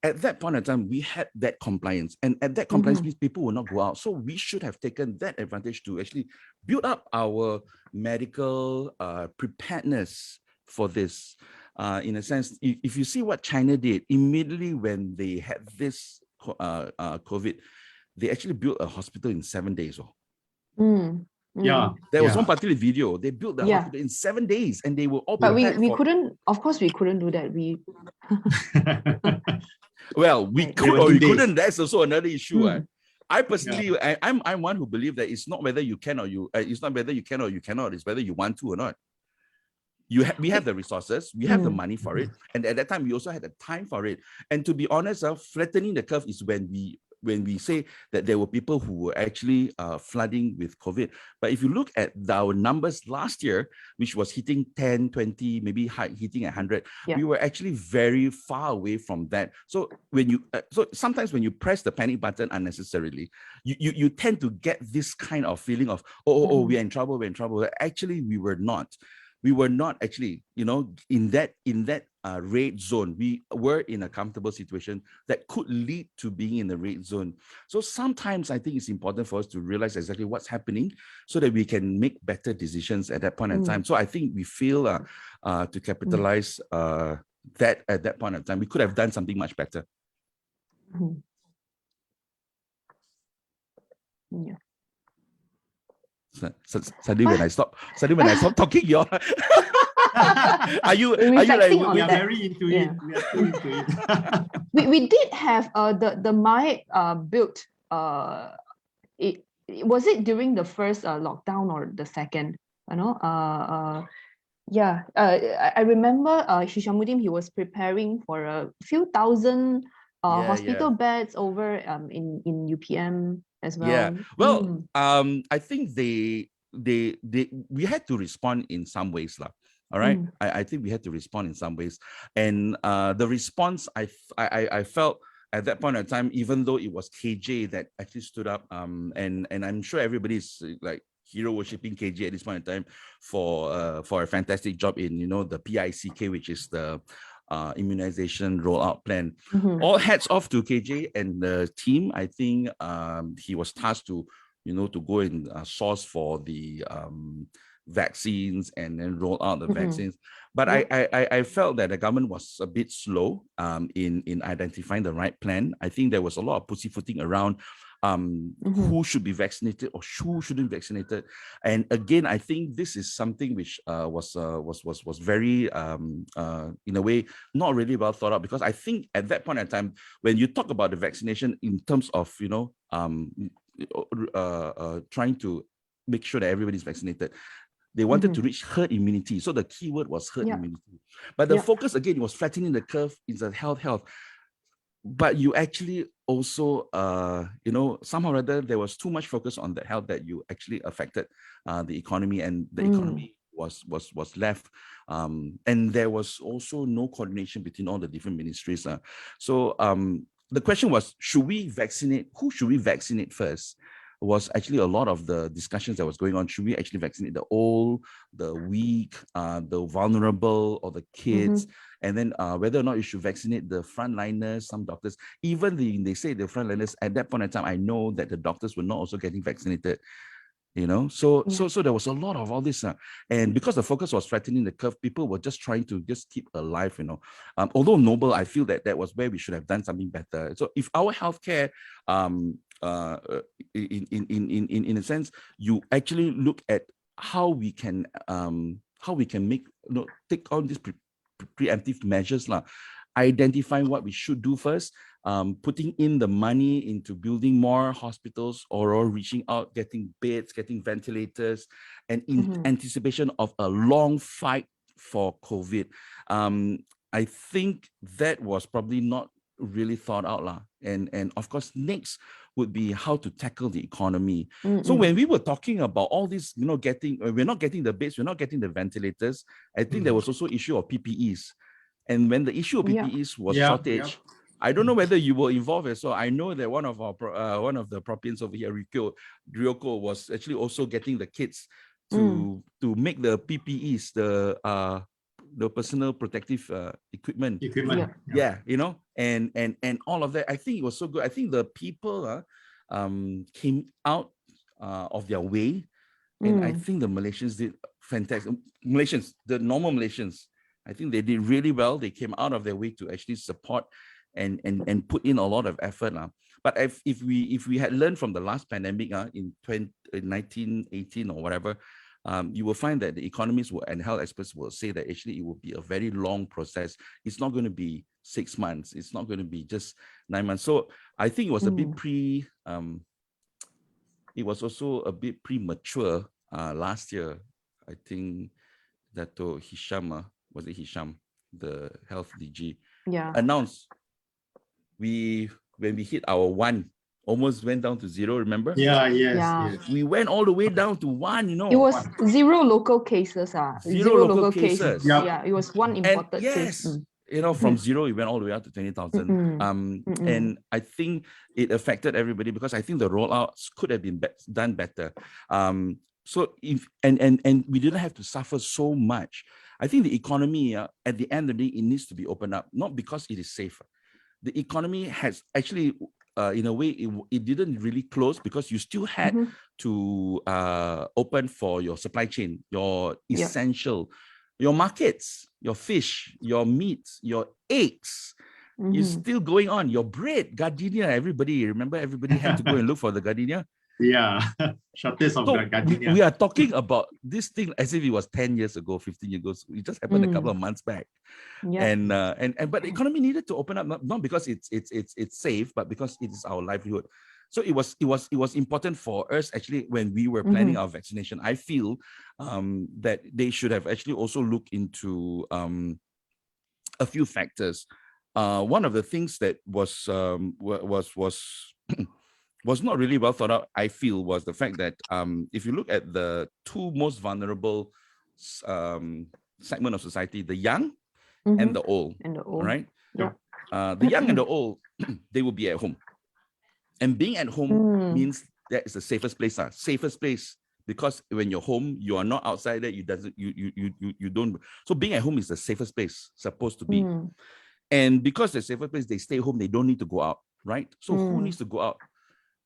at that point in time, we had that compliance, and at that compliance means people will not go out. So we should have taken that advantage to actually build up our medical preparedness for this. In a sense, if you see what China did immediately when they had this COVID, they actually built a hospital in 7 days. Yeah, there was one particular video. They built the hospital in 7 days, and they were all. But we couldn't. Of course, we couldn't do that. Well, we could or we couldn't. That's also another issue. I personally, I'm one who believes that it's not whether you can or you. It's not whether you can or you cannot. It's whether you want to or not. We have the resources, we have the money for it, and at that time we also had the time for it. And to be honest, flattening the curve is when we say that there were people who were actually flooding with COVID. But if you look at our numbers last year, which was hitting 10, 20, maybe hitting 100, we were actually very far away from that. So so sometimes when you press the panic button unnecessarily, you tend to get this kind of feeling of, we're in trouble, Actually, we were not. We were not actually, in that red zone. We were in a comfortable situation that could lead to being in the red zone. So sometimes I think it's important for us to realize exactly what's happening so that we can make better decisions at that point in time. So I think we feel to capitalize that at that point in time. We could have done something much better. Yeah. Suddenly when I stop talking, you're are you like we are very into it? We are too into it. we did have the mic built. Was it during the first lockdown or the second? I remember Hishamuddin, he was preparing for a few thousand hospital beds over in UPM as well. Yeah. Well, I think we had to respond in some ways. All right. I think we had to respond in some ways. And the response I felt at that point in time, even though it was KJ that actually stood up, and I'm sure everybody's like hero worshipping KJ at this point in time for a fantastic job in, you know, the PICK, which is the immunization rollout plan. All hats off to KJ and the team. I think he was tasked to, you know, to go and source for the vaccines and then roll out the vaccines. But I felt that the government was a bit slow in identifying the right plan. I think there was a lot of pussyfooting around who should be vaccinated or who shouldn't be vaccinated. And again, I think this is something which was very in a way not really well thought out, because I think at that point in time, when you talk about the vaccination in terms of, you know, trying to make sure that everybody's vaccinated, they wanted to reach herd immunity. So the key word was herd immunity. But the focus again was flattening the curve in the health. But you actually also, you know, somehow or other, there was too much focus on the health that you actually affected the economy, and the economy was left. And there was also no coordination between all the different ministries. So the question was, should we vaccinate? Who should we vaccinate first? Was actually a lot of the discussions that was going on. Should we actually vaccinate the old, the weak, the vulnerable, or the kids? And then whether or not you should vaccinate the frontliners, some doctors, even they say the frontliners, at that point in time, I know that the doctors were not also getting vaccinated, you know? So there was a lot of all this. And because the focus was flattening the curve, people were just trying to just keep alive, you know? Although noble, I feel that was where we should have done something better. So if our healthcare, in a sense, you actually look at how we can make, you know, take on these preemptive measures, identifying what we should do first, putting in the money into building more hospitals, or reaching out, getting beds, getting ventilators, and in anticipation of a long fight for COVID. I think that was probably not really thought out. And of course, next would be how to tackle the economy. So when we were talking about all this, you know, we're not getting the beds, we're not getting the ventilators, I think there was also issue of PPEs. And when the issue of PPEs was shortage, I don't know whether you were involved as well. I know that one of the Proppians over here, Ryoko, was actually also getting the kids to make the PPEs, the personal protective equipment. Yeah, you know, and all of that. I think it was so good. I think the people came out of their way, and I think the Malaysians did fantastic. The normal Malaysians, I think they did really well. They came out of their way to actually support and put in a lot of effort. But if we had learned from the last pandemic in 1918 or whatever, you will find that the economists and health experts will say that actually it will be a very long process. It's not going to be 6 months. It's not going to be just 9 months. So I think it was a bit it was also a bit premature last year. I think that Hisham, was it Hisham, the health DG, announced when we hit our 1, almost went down to 0, remember? Yes. We went all the way down to 1, you know. It was 0 local cases. Zero local cases. Yeah, it was 1 imported case. You know, from 0, it went all the way up to 20,000. And I think it affected everybody, because I think the rollouts could have been done better. So if and we didn't have to suffer so much. I think the economy, at the end of the day, it needs to be opened up, not because it is safer. The economy has actually, in a way, it didn't really close, because you still had to open for your supply chain, your essential, your markets, your fish, your meats, your eggs. Is still going on. Your bread, gardenia, everybody had to go and look for the gardenia. Shortage of the gardenia. We are talking about this thing as if it was 10 years ago, 15 years ago. It just happened a couple of months back. And but the economy needed to open up, not because it's safe, but because it is our livelihood. So it was important for us, actually, when we were planning our vaccination. I feel that they should have actually also looked into a few factors. One of the things that was was not really well thought out, I feel, was the fact that if you look at the 2 most vulnerable segment of society, the young and the old. And the old. Right? Yeah. The young and the old, they will be at home. And being at home means that is the safest place. Safest place, because when you're home, you are not outside there. You don't. So being at home is the safest place, supposed to be. And because the safest place, they stay home. They don't need to go out, right? So who needs to go out?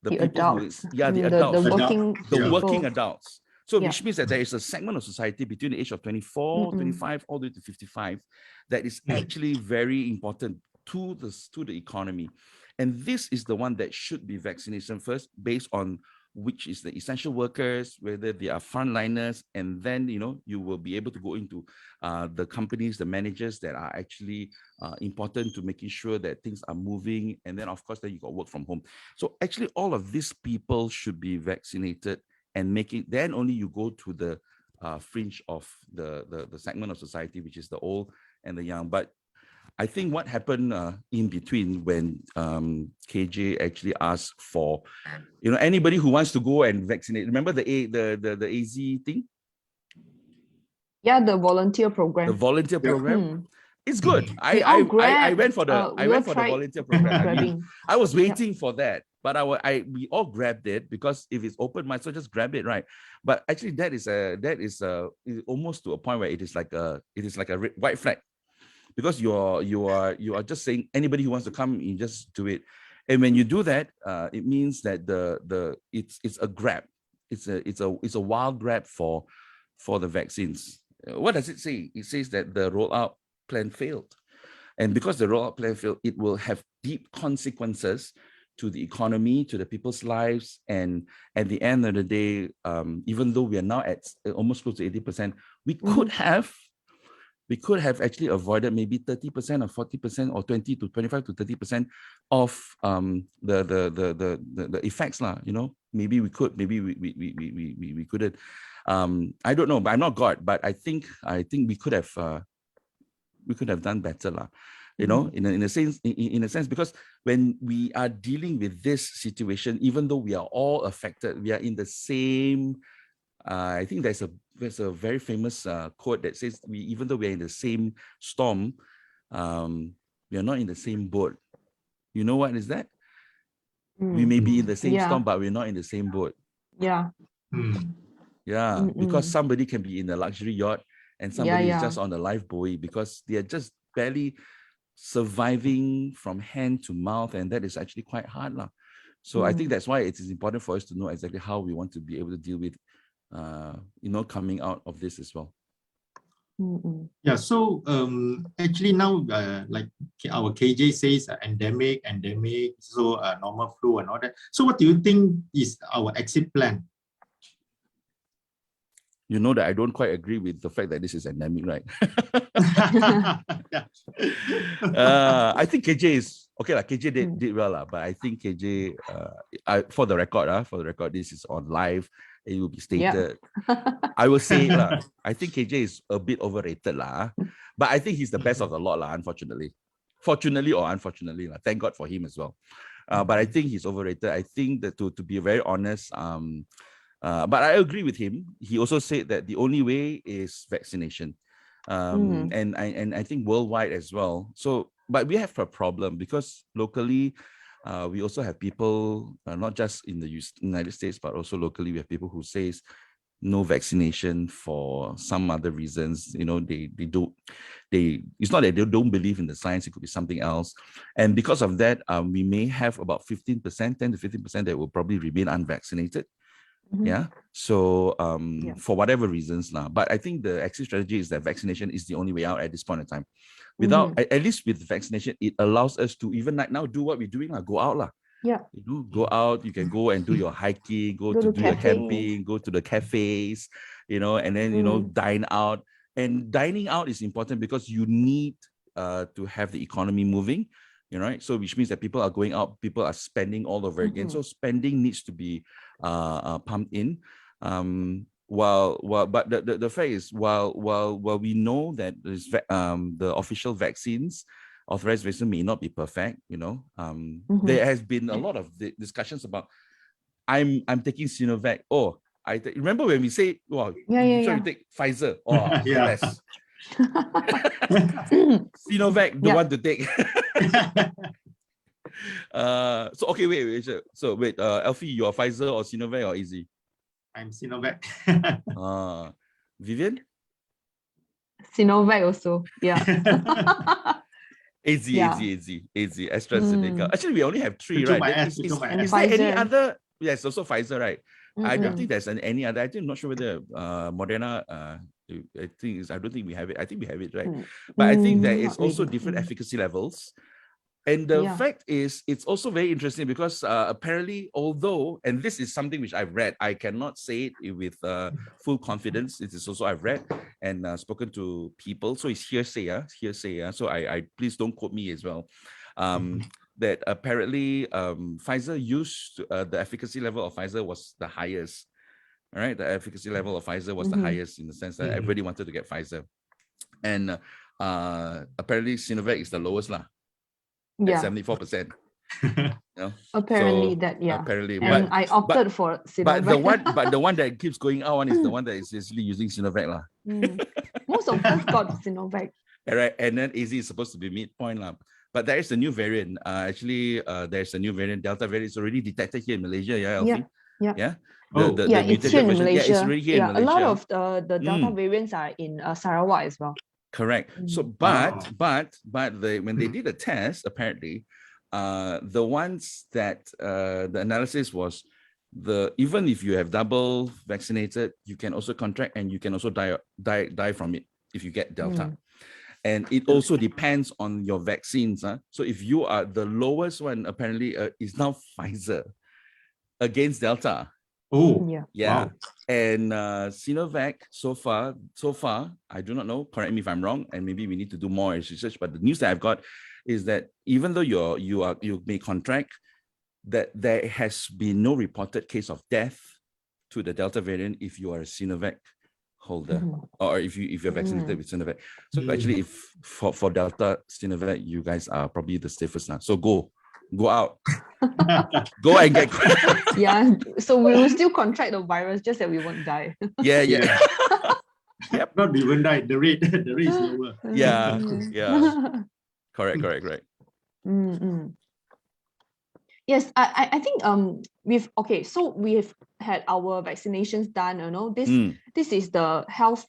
The people adults. the adults, The working adults. So Yeah. which means that there is a segment of society between the age of 24, 25, all the way to 55, that is actually very important to the economy. And this is the one that should be vaccination first, based on which is the essential workers, whether they are frontliners, and then you will be able to go into the companies, the managers that are actually important to making sure that things are moving. And then of course, then you got work from home. So actually all of these people should be vaccinated, and then only you go to the fringe of the segment of society, which is the old and the young. But I think what happened in between, when KJ actually asked for, anybody who wants to go and vaccinate. Remember the AZ thing? Yeah, the volunteer program. The volunteer program. It's good. We all I went for the the volunteer program. I was waiting for that, but we all grabbed it, because if it's open, might so just grab it, right? But actually, that is almost to a point where it is like a white flag. Because you are just saying anybody who wants to come, you just do it. And when you do that, it means that it's a grab. It's a wild grab for the vaccines. What does it say? It says that the rollout plan failed. And because the rollout plan failed, it will have deep consequences to the economy, to the people's lives. And at the end of the day, even though we are now at almost close to 80%, we could have actually avoided maybe 30% or 40% or 20 to 25 to 30% of the effects, Maybe we could, maybe we couldn't. I don't know, but I'm not God. But I think we could have done better, in a sense, because when we are dealing with this situation, even though we are all affected, we are in the same. I think there's a very famous quote that says, even though we are in the same storm, we are not in the same boat. You know what is that? We may be in the same storm, but we're not in the same boat. Yeah. Yeah, because somebody can be in a luxury yacht and somebody is just on a life buoy, because they are just barely surviving from hand to mouth, and that is actually quite hard. So I think that's why it is important for us to know exactly how we want to be able to deal with coming out of this as well. Yeah, so actually now, like our KJ says, endemic, so normal flu and all that. So what do you think is our exit plan? You know that I don't quite agree with the fact that this is endemic, right? I think KJ is okay. KJ did well, but I think KJ, for the record, this is on live. It will be stated. I will say, I think KJ is a bit overrated, but I think he's the best of the lot, unfortunately. Fortunately or unfortunately, thank God for him as well. But I think he's overrated. I think that to be very honest, but I agree with him. He also said that the only way is vaccination. And I think worldwide as well. So, but we have a problem, because locally, we also have people, not just in the United States, but also locally, we have people who says no vaccination for some other reasons. It's not that they don't believe in the science, it could be something else. And because of that, we may have about 10 to 15% that will probably remain unvaccinated. Yeah. So for whatever reasons now, but I think the exit strategy is that vaccination is the only way out at this point in time. Without, at least with vaccination, it allows us to even now do what we're doing, go out. Yeah. Go out, you can go and do your hiking, go to do your camping, go to the cafes, and then, dine out. And dining out is important because you need to have the economy moving. Right? So which means that people are going out, people are spending all over again. So spending needs to be pumped in. But the fact is, while we know that the official vaccines, authorized vaccine may not be perfect, there has been a lot of discussions about, I'm taking Sinovac. Remember when we say, you take Pfizer or less. Sinovac, the one to take. So okay, wait. So wait, Alfie, you're Pfizer or Sinovac or Easy? I'm Sinovac. Vivian? Sinovac also. Yeah. AZ, AstraZeneca. Actually, we only have 3, right? Is there any other? Yes, also Pfizer, right? I don't think there's any other. I'm not sure whether Moderna. I don't think we have it. I think we have it, right? But I think there is also different efficacy levels. And the fact is, it's also very interesting because apparently, although, and this is something which I've read, I cannot say it with full confidence. It is also I've read and spoken to people. So it's hearsay, So I please don't quote me as well. That apparently Pfizer used, the efficacy level of Pfizer was the highest. All right, the efficacy level of Pfizer was the highest in the sense that everybody wanted to get Pfizer. And apparently Sinovac is the lowest lah. At 74%. Apparently so, apparently, and I opted for Sinovac. But the one that keeps going out is the one that is actually using Sinovac lah. Most of us got Sinovac. All right, and then AZ is supposed to be midpoint lah. But there is a new variant. There's a new variant, Delta variant. It's already detected here in Malaysia. Yeah, Alfie? Yeah. It's here in Malaysia. Yeah, it's already here in Malaysia. A lot of the Delta variants are in Sarawak as well. Correct. So, but when they did the test, apparently, the ones that the analysis was even if you have double vaccinated, you can also contract and you can also die from it if you get Delta. And it also depends on your vaccines. So if you are the lowest one, apparently is now Pfizer against Delta. Oh, yeah. Wow. And Sinovac, so far, I do not know, correct me if I'm wrong, and maybe we need to do more research, but the news that I've got is that even though you may contract, that there has been no reported case of death to the Delta variant if you are a Sinovac holder or if you're vaccinated with Sinovac. So actually, if for Delta Sinovac, you guys are probably the safest now. So go out. Go and get so we will still contract the virus, just that we won't die. Yep. Not we won't die. The rate is lower. Yeah. Correct. Yes, I think we've had our vaccinations done. This is the health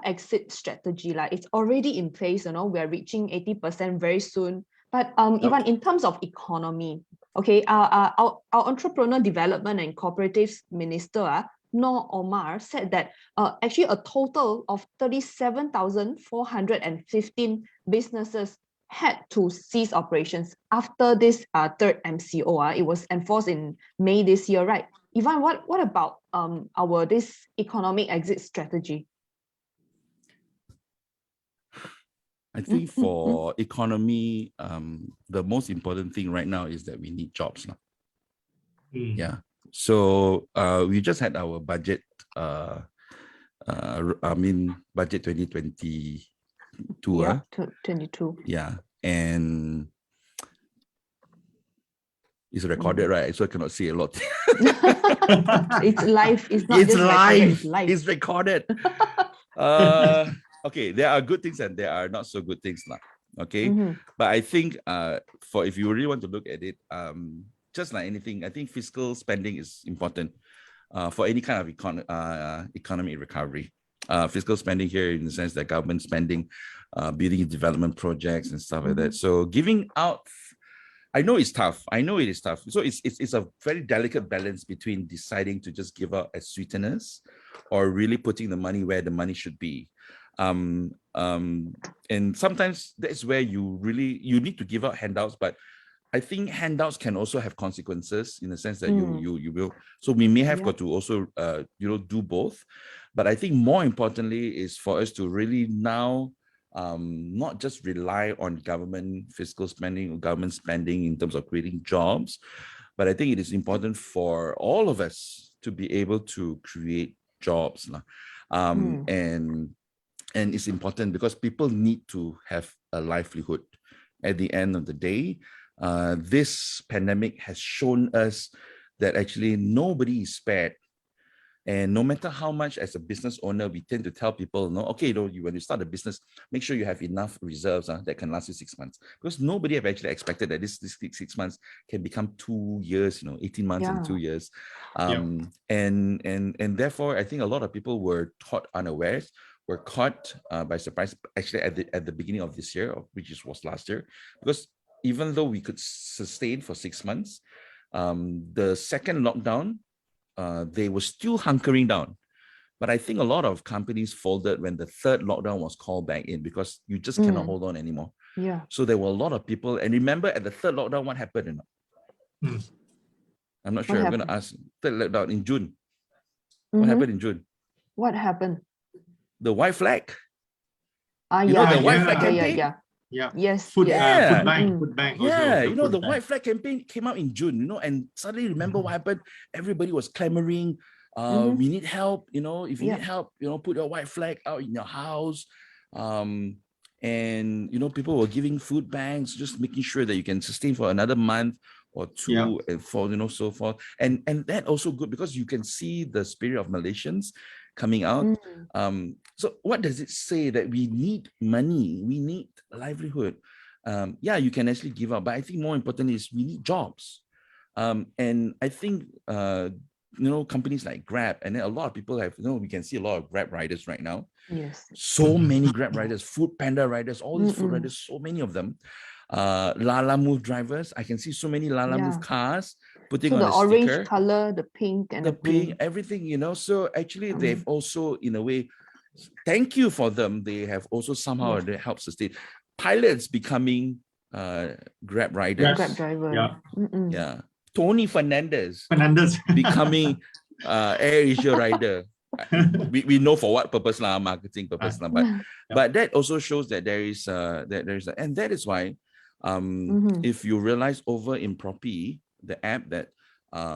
exit strategy. Like it's already in place. We are reaching 80% very soon. But even in terms of economy, our entrepreneur development and cooperatives minister, Noor Omar, said that actually a total of 37,415 businesses had to cease operations after this third MCO. It was enforced in May this year, right? Ivan, what about this economic exit strategy? I think for economy, the most important thing right now is that we need jobs. Yeah. So we just had our budget, budget 2022. 22. Yeah. And it's recorded, right? So I cannot see a lot. It's live. It's not just live. It's live. It's recorded. Okay, there are good things and there are not so good things now. Okay, but I think if you really want to look at it, just like anything, I think fiscal spending is important for any kind of economic recovery. Fiscal spending here in the sense that government spending, building development projects and stuff like that. So giving out, I know it's tough. I know it is tough. So it's a very delicate balance between deciding to just give out as sweeteners or really putting the money where the money should be. And sometimes that's where you need to give out handouts, but I think handouts can also have consequences in the sense that you will. So we may have got to also do both, but I think more importantly is for us to really now not just rely on government fiscal spending or government spending in terms of creating jobs, but I think it is important for all of us to be able to create jobs. And it's important because people need to have a livelihood. At the end of the day, this pandemic has shown us that actually nobody is spared. And no matter how much as a business owner, we tend to tell people, no, okay, when you start a business, make sure you have enough reserves that can last you 6 months. Because nobody have actually expected that this 6 months can become 2 years, 18 months and 2 years. And therefore, I think a lot of people were caught unawares, were caught by surprise, actually at the beginning of this year, which was last year. Because even though we could sustain for 6 months, the second lockdown, they were still hunkering down. But I think a lot of companies folded when the third lockdown was called back in because you just cannot hold on anymore. Yeah. So there were a lot of people. And remember at the third lockdown, what happened? I'm not sure. I'm going to ask. Third lockdown in June. What happened in June? What happened? The white flag. The white flag campaign? Yeah. Yes. Food yeah. bank also. Yeah, the white flag campaign came out in June, and suddenly remember what happened? Everybody was clamoring. We need help, if you need help, put your white flag out in your house. And people were giving food banks, just making sure that you can sustain for another month or two and for so forth. And that also good because you can see the spirit of Malaysians coming out. So what does it say? That we need money, we need livelihood. You can actually give up, but I think more importantly is we need jobs. And I think companies like Grab, and then a lot of people have, we can see a lot of Grab riders right now. Yes. So many Grab riders, Food Panda riders, all these food riders, so many of them. Lala Move drivers, I can see so many Lala Move cars putting on a sticker. The orange color, the pink and the pink, everything, so actually they've also, in a way, thank you for them. They have also somehow helped sustain. Pilots becoming Grab riders. Grab driver. Yeah. Tony Fernandez becoming Air Asia rider. We know for what purpose, marketing purpose, but that also shows that there is and that is why if you realize over in Proppy, the app that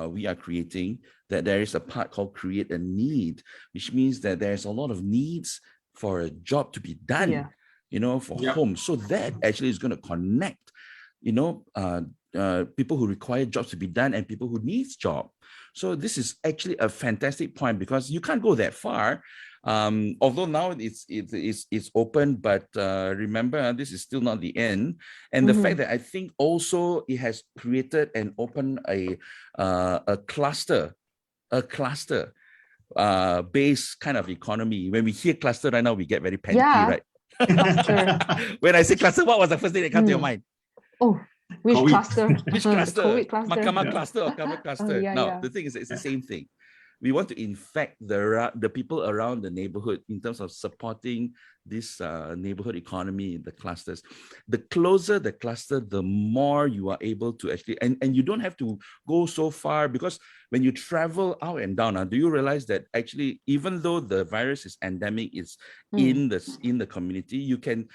we are creating, that there is a part called create a need, which means that there's a lot of needs for a job to be done, for home. So that actually is going to connect, people who require jobs to be done and people who needs job. So this is actually a fantastic point because you can't go that far. Although now it's open, but remember, this is still not the end. And the fact that I think also it has created and opened a cluster based kind of economy. When we hear cluster right now, we get very panicky, right? When I say cluster, what was the first thing that comes to your mind? Oh, which COVID. cluster? Which cluster? COVID cluster. Mahkamah cluster or cover cluster? The thing is, it's the same thing. We want to infect the people around the neighborhood in terms of supporting this neighborhood economy, the clusters. The closer the cluster, the more you are able to actually, and you don't have to go so far, because when you travel out and down, do you realize that actually, even though the virus is endemic, it's in the community, you can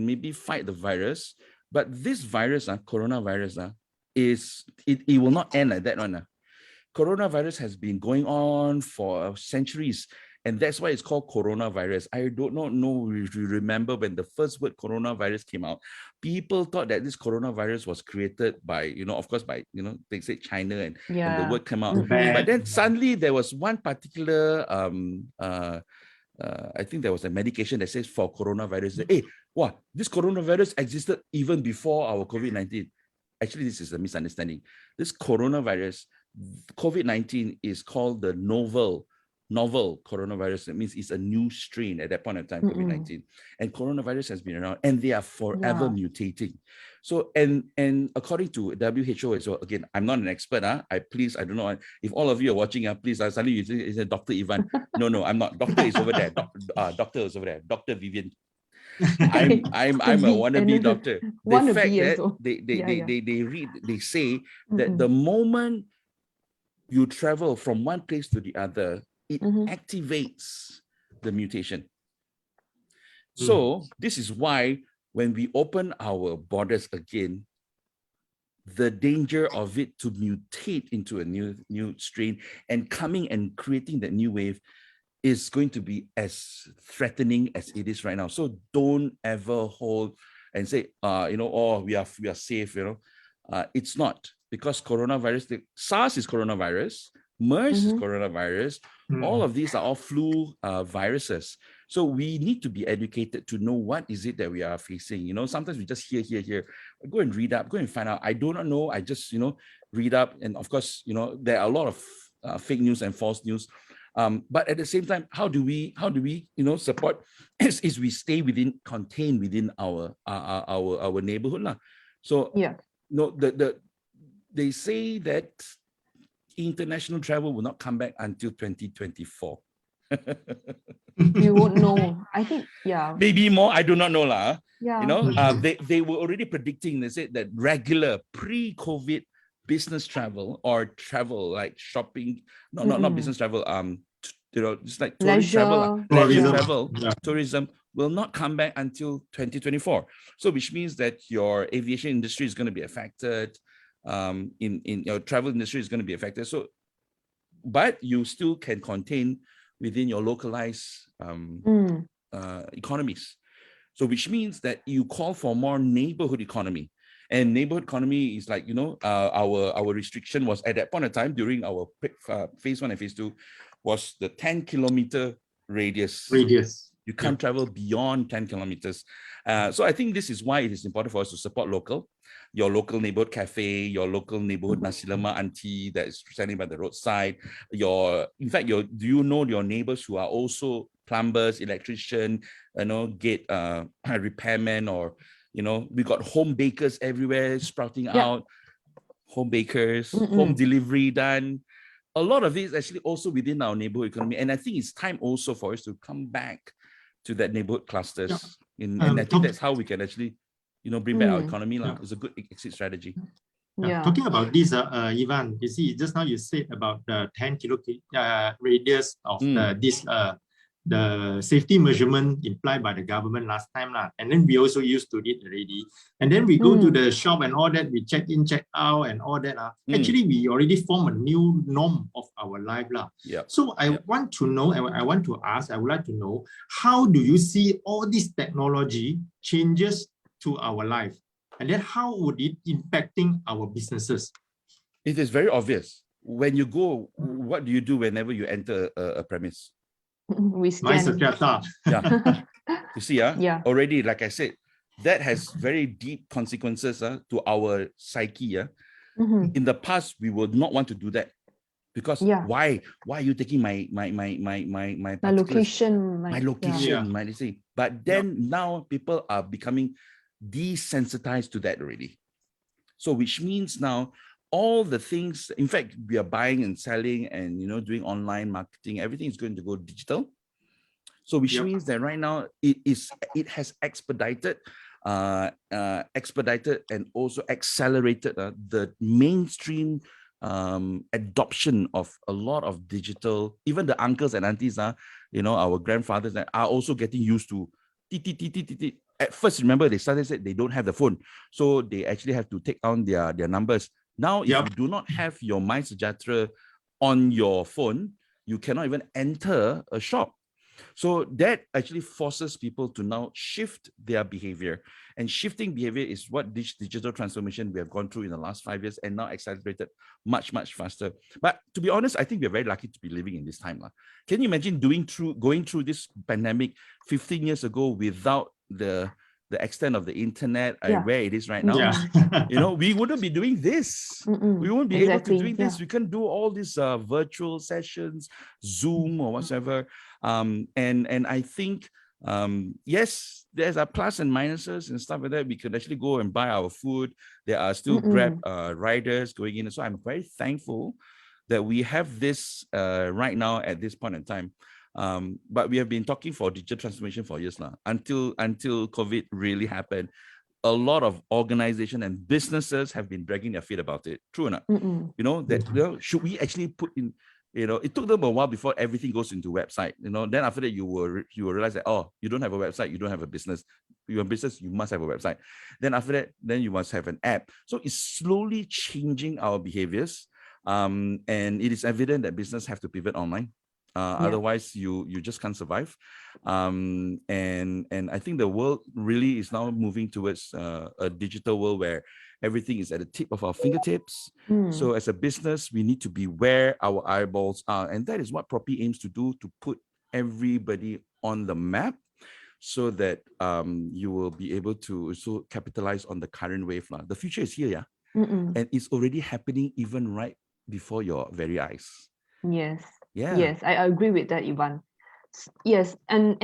maybe fight the virus, but this virus, coronavirus, it will not end like that one. Coronavirus has been going on for centuries, and that's why it's called coronavirus. I don't know if you remember when the first word coronavirus came out, people thought that this coronavirus was created by, of course, by, they say China, and the word came out. But then suddenly there was one particular, I think there was a medication that says for coronavirus, hey, wow, this coronavirus existed even before our COVID-19. Actually, this is a misunderstanding. This coronavirus, COVID-19, is called the novel coronavirus. That means it's a new strain at that point in time, COVID-19. And coronavirus has been around, and they are forever mutating. So, and according to WHO as well, again, I'm not an expert. I don't know if all of you are watching. Please, suddenly you say Dr. Ivan. No, I'm not. Doctor is over there. Doctor is over there. Dr. Vivian. I'm a wannabe doctor. The fact that they say that the moment you travel from one place to the other, it activates the mutation. So this is why when we open our borders again, the danger of it to mutate into a new strain and coming and creating that new wave is going to be as threatening as it is right now. So don't ever hold and say, we are safe. It's not, because coronavirus, SARS is coronavirus, MERS is coronavirus. All of these are all flu viruses. So we need to be educated to know what is it that we are facing. You know, sometimes we just hear. Go and read up, go and find out. I do not know. I just, you know, read up. And of course, you know, there are a lot of fake news and false news. But at the same time, how do we, you know, support is we stay contained within our neighborhood lah. So you know, they say that international travel will not come back until 2024. We won't know. I think, maybe more. I do not know lah. Yeah. You know, they were already predicting. They said that regular pre-COVID business travel or travel like shopping, not business travel. You know, just like tourist travel, tourism will not come back until 2024. So, which means that your aviation industry is going to be affected. In your travel industry is going to be affected. So, but you still can contain within your localized economies. So which means that you call for more neighborhood economy. And neighborhood economy is like, you know, our restriction was at that point of time during our phase 1 and phase 2 was the 10-kilometer radius. You can't travel beyond 10 kilometers. So I think this is why it is important for us to support your local neighborhood cafe, your local neighborhood nasi lemak auntie that is standing by the roadside. Do you know your neighbors who are also plumbers, electrician, you know, gate repairmen, or, you know, we got home bakers everywhere sprouting out, home bakers, home delivery done. A lot of it is actually also within our neighborhood economy. And I think it's time also for us to come back to that neighborhood clusters. And I think that's how we can actually, you know, bring back our economy. It's a good exit strategy. Talking about this, Ivan, you see, just now you said about the 10-kilometer radius of the safety measurement implied by the government last time. And then we also used to it already. And then we go to the shop and all that, we check in, check out and all that. Actually, we already form a new norm of our life. So I want to know, I would like to know, how do you see all this technology changes to our life? And then how would it impacting our businesses? It is very obvious. When you go, what do you do whenever you enter a premise? We scan. You see, already, like I said, that has very deep consequences to our psyche. In the past, we would not want to do that because why are you taking my location, my say? But then now people are becoming desensitized to that already. So which means now all the things, in fact, we are buying and selling and, you know, doing online marketing, everything is going to go digital. So which means that right now it has expedited and also accelerated the mainstream adoption of a lot of digital. Even the uncles and aunties you know, our grandfathers are also getting used to At first, remember, they started said they don't have the phone, so they actually have to take down their numbers. Now, if you do not have your MySejahtera on your phone, you cannot even enter a shop. So that actually forces people to now shift their behavior. And shifting behavior is what this digital transformation we have gone through in the last 5 years and now accelerated much, much faster. But to be honest, I think we're very lucky to be living in this time. Can you imagine going through this pandemic 15 years ago without the extent of the internet where it is right now? You know, we wouldn't be doing this. We won't be able to do this. We can do all these virtual sessions, Zoom or whatever. And I think, yes, there's a plus and minuses and stuff like that. We could actually go and buy our food. There are still Grab riders going in. So I'm very thankful that we have this right now at this point in time. But we have been talking for digital transformation for years now, until COVID really happened. A lot of organizations and businesses have been dragging their feet about it. True or not? You know, that, you know, should we actually put in, you know, it took them a while before everything goes into website. You know, then after that you will realize that, oh, you don't have a website, you don't have a business. Your business, you must have a website. Then after that, then you must have an app. So it's slowly changing our behaviors. And it is evident that business have to pivot online. Otherwise, you just can't survive. And I think the world really is now moving towards a digital world where Everything is at the tip of our fingertips. So as a business, we need to be where our eyeballs are. And that is what Proppy aims to do, to put everybody on the map so that you will be able to also capitalize on the current wave. The future is here, yeah? And it's already happening even right before your very eyes. Yes. Yeah. Yes, I agree with that, Ivan. Yes, and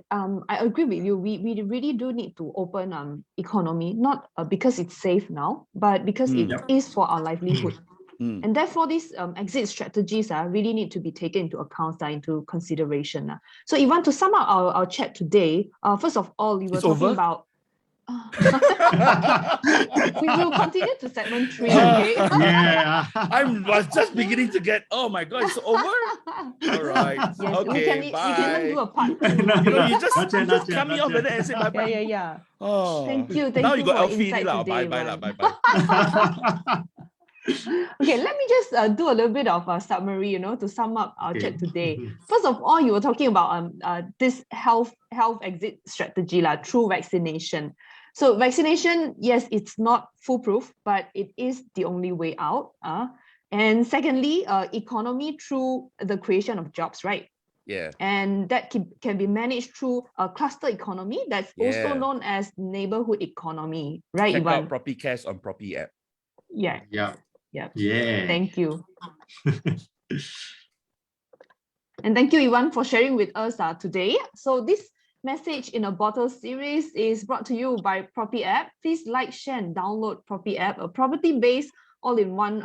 I agree with you. We really do need to open economy, not because it's safe now, but because it is for our livelihood. And therefore, these exit strategies really need to be taken into account, into consideration. So, Ivan, to sum up our chat today, first of all, we were talking about. We will continue to segment 3, okay? Yeah. I was just beginning to get, oh my God, it's over? All right. Yes, okay, we can even do a part 2. You just cut me off and then say bye-bye. Yeah. Oh. Thank you Now you for got your insight Alfie, today, bye-bye, Ivan. bye-bye. Okay, let me just do a little bit of a summary, to sum up our chat today. First of all, you were talking about this health exit strategy through vaccination. So vaccination, yes, it's not foolproof, but it is the only way out. And secondly, economy through the creation of jobs, right? Yeah. And that can be managed through a cluster economy that's also known as neighborhood economy, right, Check Ivan? out Proppy Cash on ProppyApp. Yeah. Yeah. Yeah. Thank you. And thank you, Ivan, for sharing with us today. So this Message in a Bottle series is brought to you by ProppyApp. Please like, share, and download ProppyApp, a property-based all-in-one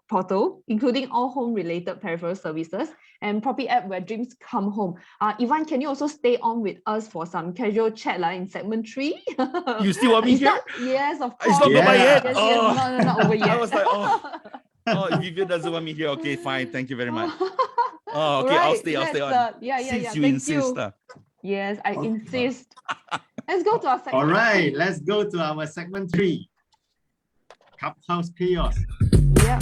portal, including all home-related peripheral services, and ProppyApp, where dreams come home. Ivan, can you also stay on with us for some casual chat in segment 3? You still want me here? Yes, of course. It's not over yet. Yes, not over yet. I was like, if Vivian doesn't want me here, okay, fine. Thank you very much. Oh, okay, right, I'll stay on. Since you insist. Yes, I insist. Let's go to our segment. All right, let's go to our segment 3. Clubhouse Chaos. Yeah.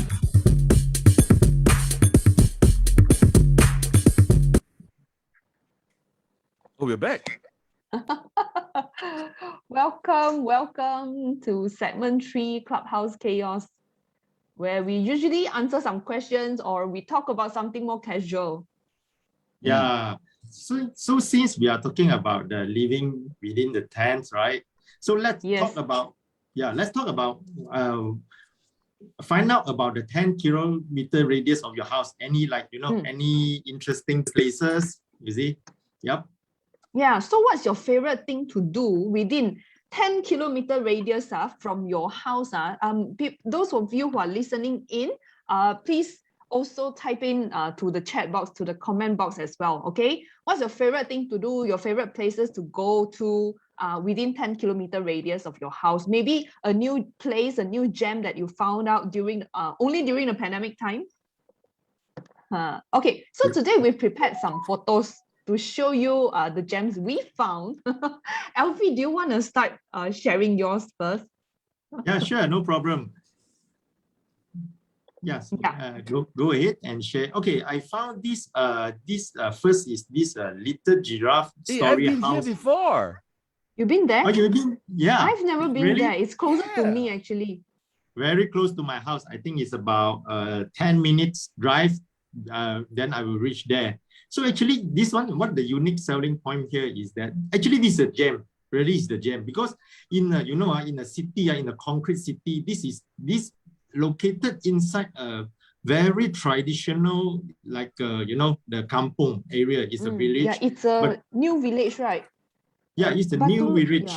Oh, we're back. Welcome to segment 3, Clubhouse Chaos, where we usually answer some questions or we talk about something more casual. Yeah. So since we are talking about the living within the tents, right? So let's talk about find out about the 10-kilometer radius of your house. Any any interesting places, you see? Yep. Yeah. So what's your favorite thing to do within 10-kilometer radius from your house? Those of you who are listening in, please also type in to the chat box, to the comment box as well, okay? What's your favorite thing to do, your favorite places to go to within 10-kilometer radius of your house? Maybe a new place, a new gem that you found out only during the pandemic time? Okay, so today we've prepared some photos to show you the gems we found. Alfie, do you want to start sharing yours first? Yeah, sure, no problem. Yes, go ahead and share. Okay, I found this. First is this little giraffe story I've been house. here before. You've been there? Oh, you've been? Yeah. I've never been there. It's closer to me actually. Very close to my house. I think it's about 10 minutes drive. Then I will reach there. So actually, this one, what the unique selling point here is that actually this is a gem. Really is the gem, because in in a city, in a concrete city, this located inside a very traditional, like the kampong area. It's a village. Yeah, it's a new village, right? Yeah, it's a new village.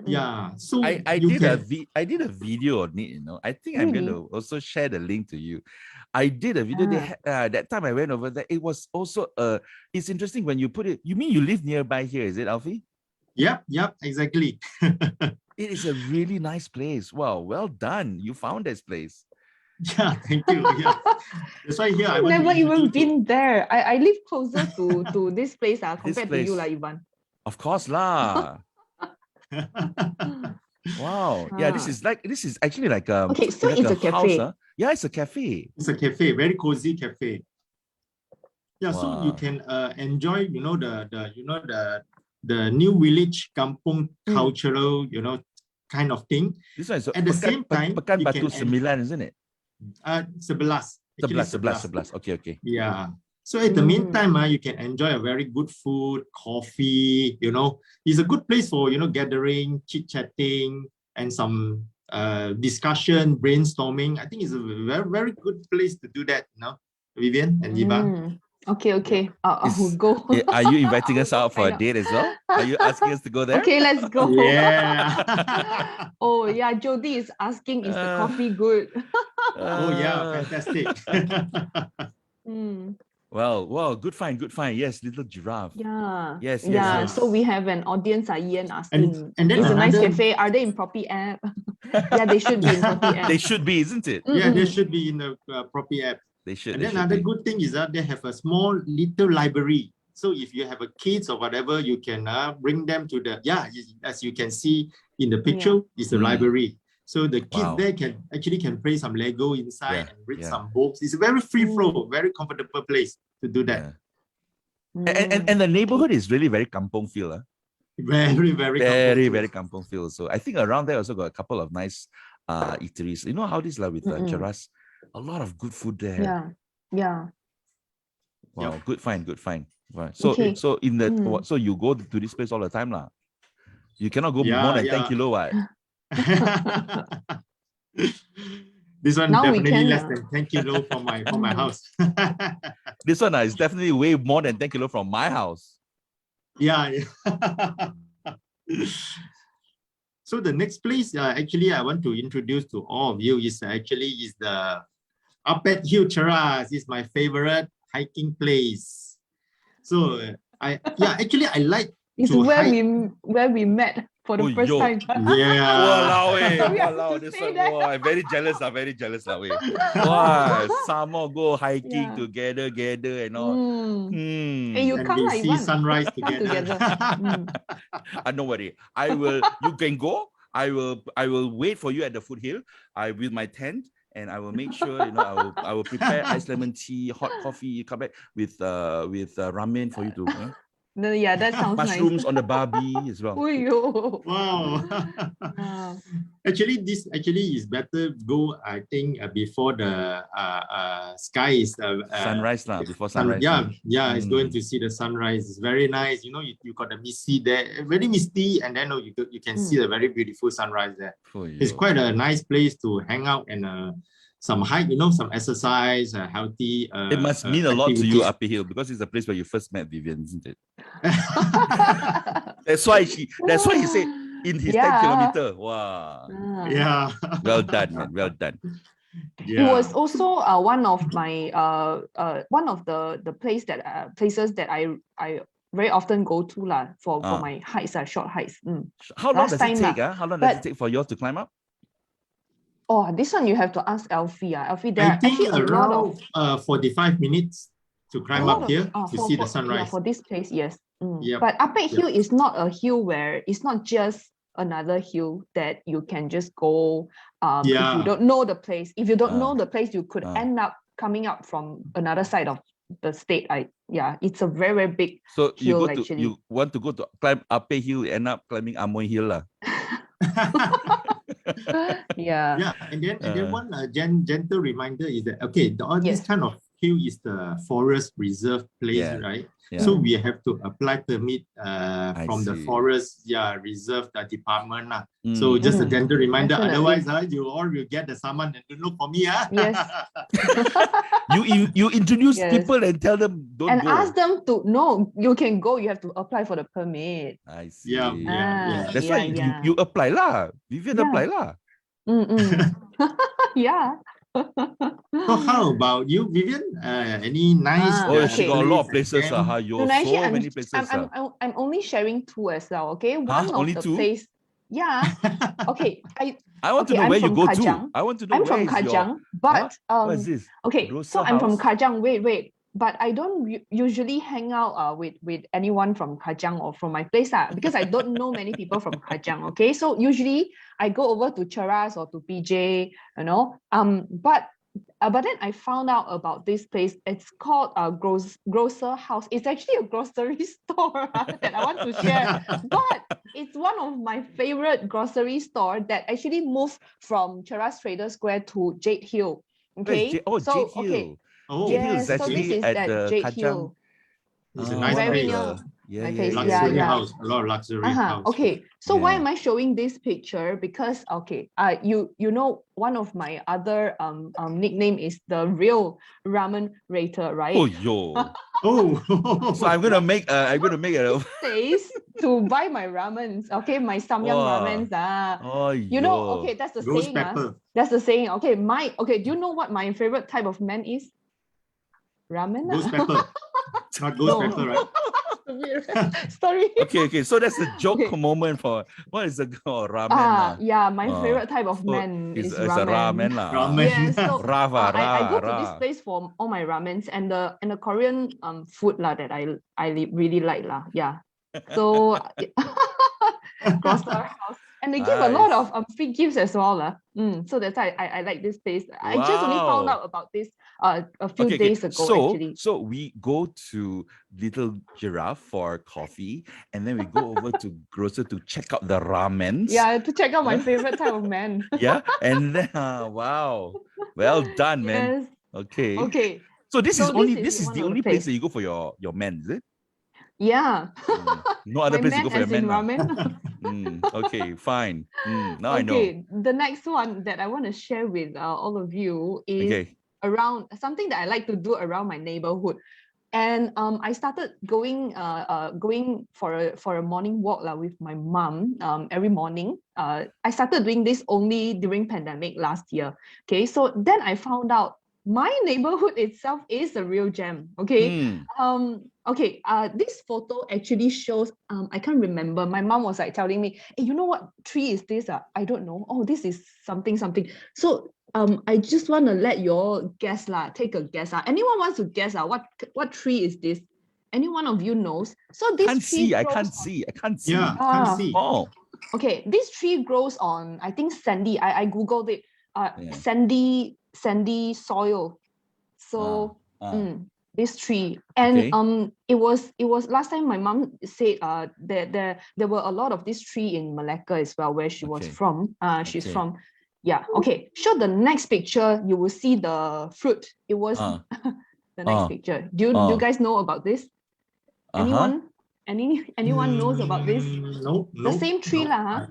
Yeah. So I did a video on it. I think I'm going to also share the link to you. I did a video. That time I went over there. It was also it's interesting when you put it. You mean you live nearby here? Is it, Alfie? Yep, exactly. It is a really nice place. Wow, well done. You found this place. Yeah, thank you. Yeah. That's why here I've never even been there. I live closer to this place compared to you, Ivan. Of course, lah. Wow. Yeah, this is actually like okay, so it's a cafe. House, yeah, it's a cafe. It's a cafe, very cozy cafe. Yeah, wow. So you can enjoy, the new village kampung cultural, kind of thing. This one is At the same time, Pekan you Batu can 9, isn't it? 11. Actually, 11. Okay. Yeah. So at the meantime, you can enjoy a very good food, coffee, It's a good place for, gathering, chit-chatting, and some discussion, brainstorming. I think it's a very, very good place to do that, Vivian and Eva. Okay. I'll go. Are you inviting us out for a Find out. date as well? Are you asking us to go there? Okay, let's go. Yeah. Oh yeah, Jody is asking, is the coffee good? Oh yeah, fantastic. Well, good find. Yes, little giraffe. Yeah. Yes. So we have an audience, Ian asking, and then it's a nice cafe. Are they in ProppyApp? Yeah, they should be in ProppyApp. They should be, isn't it? Yeah, they should be in the ProppyApp. They should. And then another good thing is that they have a small little library. So if you have a kids or whatever, you can bring them to the, as you can see in the picture, it's a library. So the kids there can play some Lego inside and read some books. It's a very free flow, very comfortable place to do that. And the neighborhood is really very kampong feel. Very kampong feel. So I think around there also got a couple of nice eateries. You know how this like with Cheras? A lot of good food there. Yeah. Wow, good find. Right. So in the so you go to this place all the time lah. You cannot go more than 10 kilo, what? This one now definitely less than 10 kilo from my house. This one is definitely way more than 10 kilo from my house. Yeah. So the next place actually I want to introduce to all of you is the Up at Hill Cheras. Is my favorite hiking place. So I like it's to where hike. we met for the first time. Yeah. Walao, this one, I'm very jealous. Wow, some more go hiking together and all. Hey, you and come we see sunrise together. Don't worry. You can go. I will wait for you at the foothill. With my tent. And I will make sure, I will prepare iced lemon tea, hot coffee. You come back with ramen for you to. No, yeah, that sounds mushrooms nice. on the barbie as well. Wow. Actually, this is better go, I think, before the sky is sunrise now. Before sunrise. It's going to see the sunrise. It's very nice. You got the misty there, very misty, and then you can see the very beautiful sunrise there. It's quite a nice place to hang out and some hike, some exercise, healthy. It must mean a lot to you, Up Hill, because it's the place where you first met Vivian, isn't it? That's why he said in his 10 kilometer. Wow. Yeah. Well done, man. Well done. Yeah. It was also one of my one of the places that I very often go to for my hikes, short hikes. How long does it take? How long does it take for yours to climb up? Oh, this one you have to ask Alfie. Alfie, there I think actually around 45 minutes to climb up here to see the sunrise. Yeah, for this place, yes. But Up at Hill is not a hill where it's not just another hill that you can just go if you don't know the place. If you don't know the place, you could end up coming up from another side of the state. It's a very, very big hill, you want to go to climb Up at Hill, end up climbing Amoy Hill lah. And then one gentle reminder is that all this kind of hill is the forest reserve place, right? So we have to apply permit from the forest reserve department. So just a gentle reminder, otherwise you all will get the summon and to look for me. Yes. You introduce people and tell them don't and go. Ask them to no, you can go, you have to apply for the permit. I see. That's why you apply lah. Vivian apply lah. Yeah. So how about you, Vivian? Any nice? She got a lot of places. So many places. I'm only sharing two as well. Okay, one only of the two? place. Yeah. Okay. I want to know where you go to. I want to know. I'm from Kajang, but what is this? Okay, so I'm from Kajang. Wait. But I don't usually hang out with anyone from Kajang or from my place because I don't know many people from Kajang. Okay, so usually I go over to Cheras or to PJ, But but then I found out about this place. It's called Grocer House. It's actually a grocery store that I want to share. But it's one of my favorite grocery store that actually moved from Cheras Trader Square to Jade Hill. Okay. Jade Hill. Okay. Oh, Jade Hill is Yes, so actually this is at at the Jade Kajang. Hill. it's a nice Very place. near Yeah, my yeah, place. yeah. Luxury Yeah. house, a lot of luxury house. Okay. So why Yeah. am I showing this picture? Because you know, one of my other nickname is the real ramen rater, right? Oh yo. Oh, So I'm gonna make a Days to buy my ramens. Okay, my samyang Wow. ramens. oh You know, yo. okay, that's the ghost saying. pepper. That's the saying. Okay, do you know what my favorite type of man is? Ramen. Ghost pepper. Not ghost No. pepper, right? Sorry. Okay, so that's a joke Okay. moment for what is the ramen? Yeah, my Ah, favorite type of so man it's is a ramen ramen. lah. Ramen. Yes, so Rava, I go to ra. this place for all my ramens and the Korean food lah that I really like lah. Yeah. So grocer house. And they give a lot of free gifts as well. So that's why I like this place. I just only found Wow. out about this a few days ago actually. So we go to Little Giraffe for coffee, and then we go over to grocer to check out the ramens. Yeah, to check out my favorite type of man. Yeah, and then wow, well done, man. Yes. Okay. Okay. So this is So the one of only the place that you go for your men, is it? Yeah. No other My place you man go for your as in men. lah. ramen. Okay, fine. Now I know. Okay, the next one that I want to share with all of you is Okay. around something that I like to do around my neighborhood. And I started going for a morning walk with my mom every morning. I started doing this only during pandemic last year. Okay, so then I found out my neighborhood itself is the real gem. Okay. This photo actually shows I can't remember. My mom was like telling me, hey, you know what tree is this? I don't know. Oh, this is something. So I just want to let you all guess take a guess. Anyone wants to guess what tree is this? Any one of you knows? So this I can't see. Yeah, can't see. Oh. Okay, this tree grows on, I think, sandy. I googled it. Sandy soil. So this tree, and it was last time my mom said there were a lot of this tree in Malacca as well, where she was from. She's from. Yeah. Okay. Show the next picture. You will see the fruit. It was the next picture. Do you guys know about this? Anyone? Anyone knows about this? No. The same tree lah.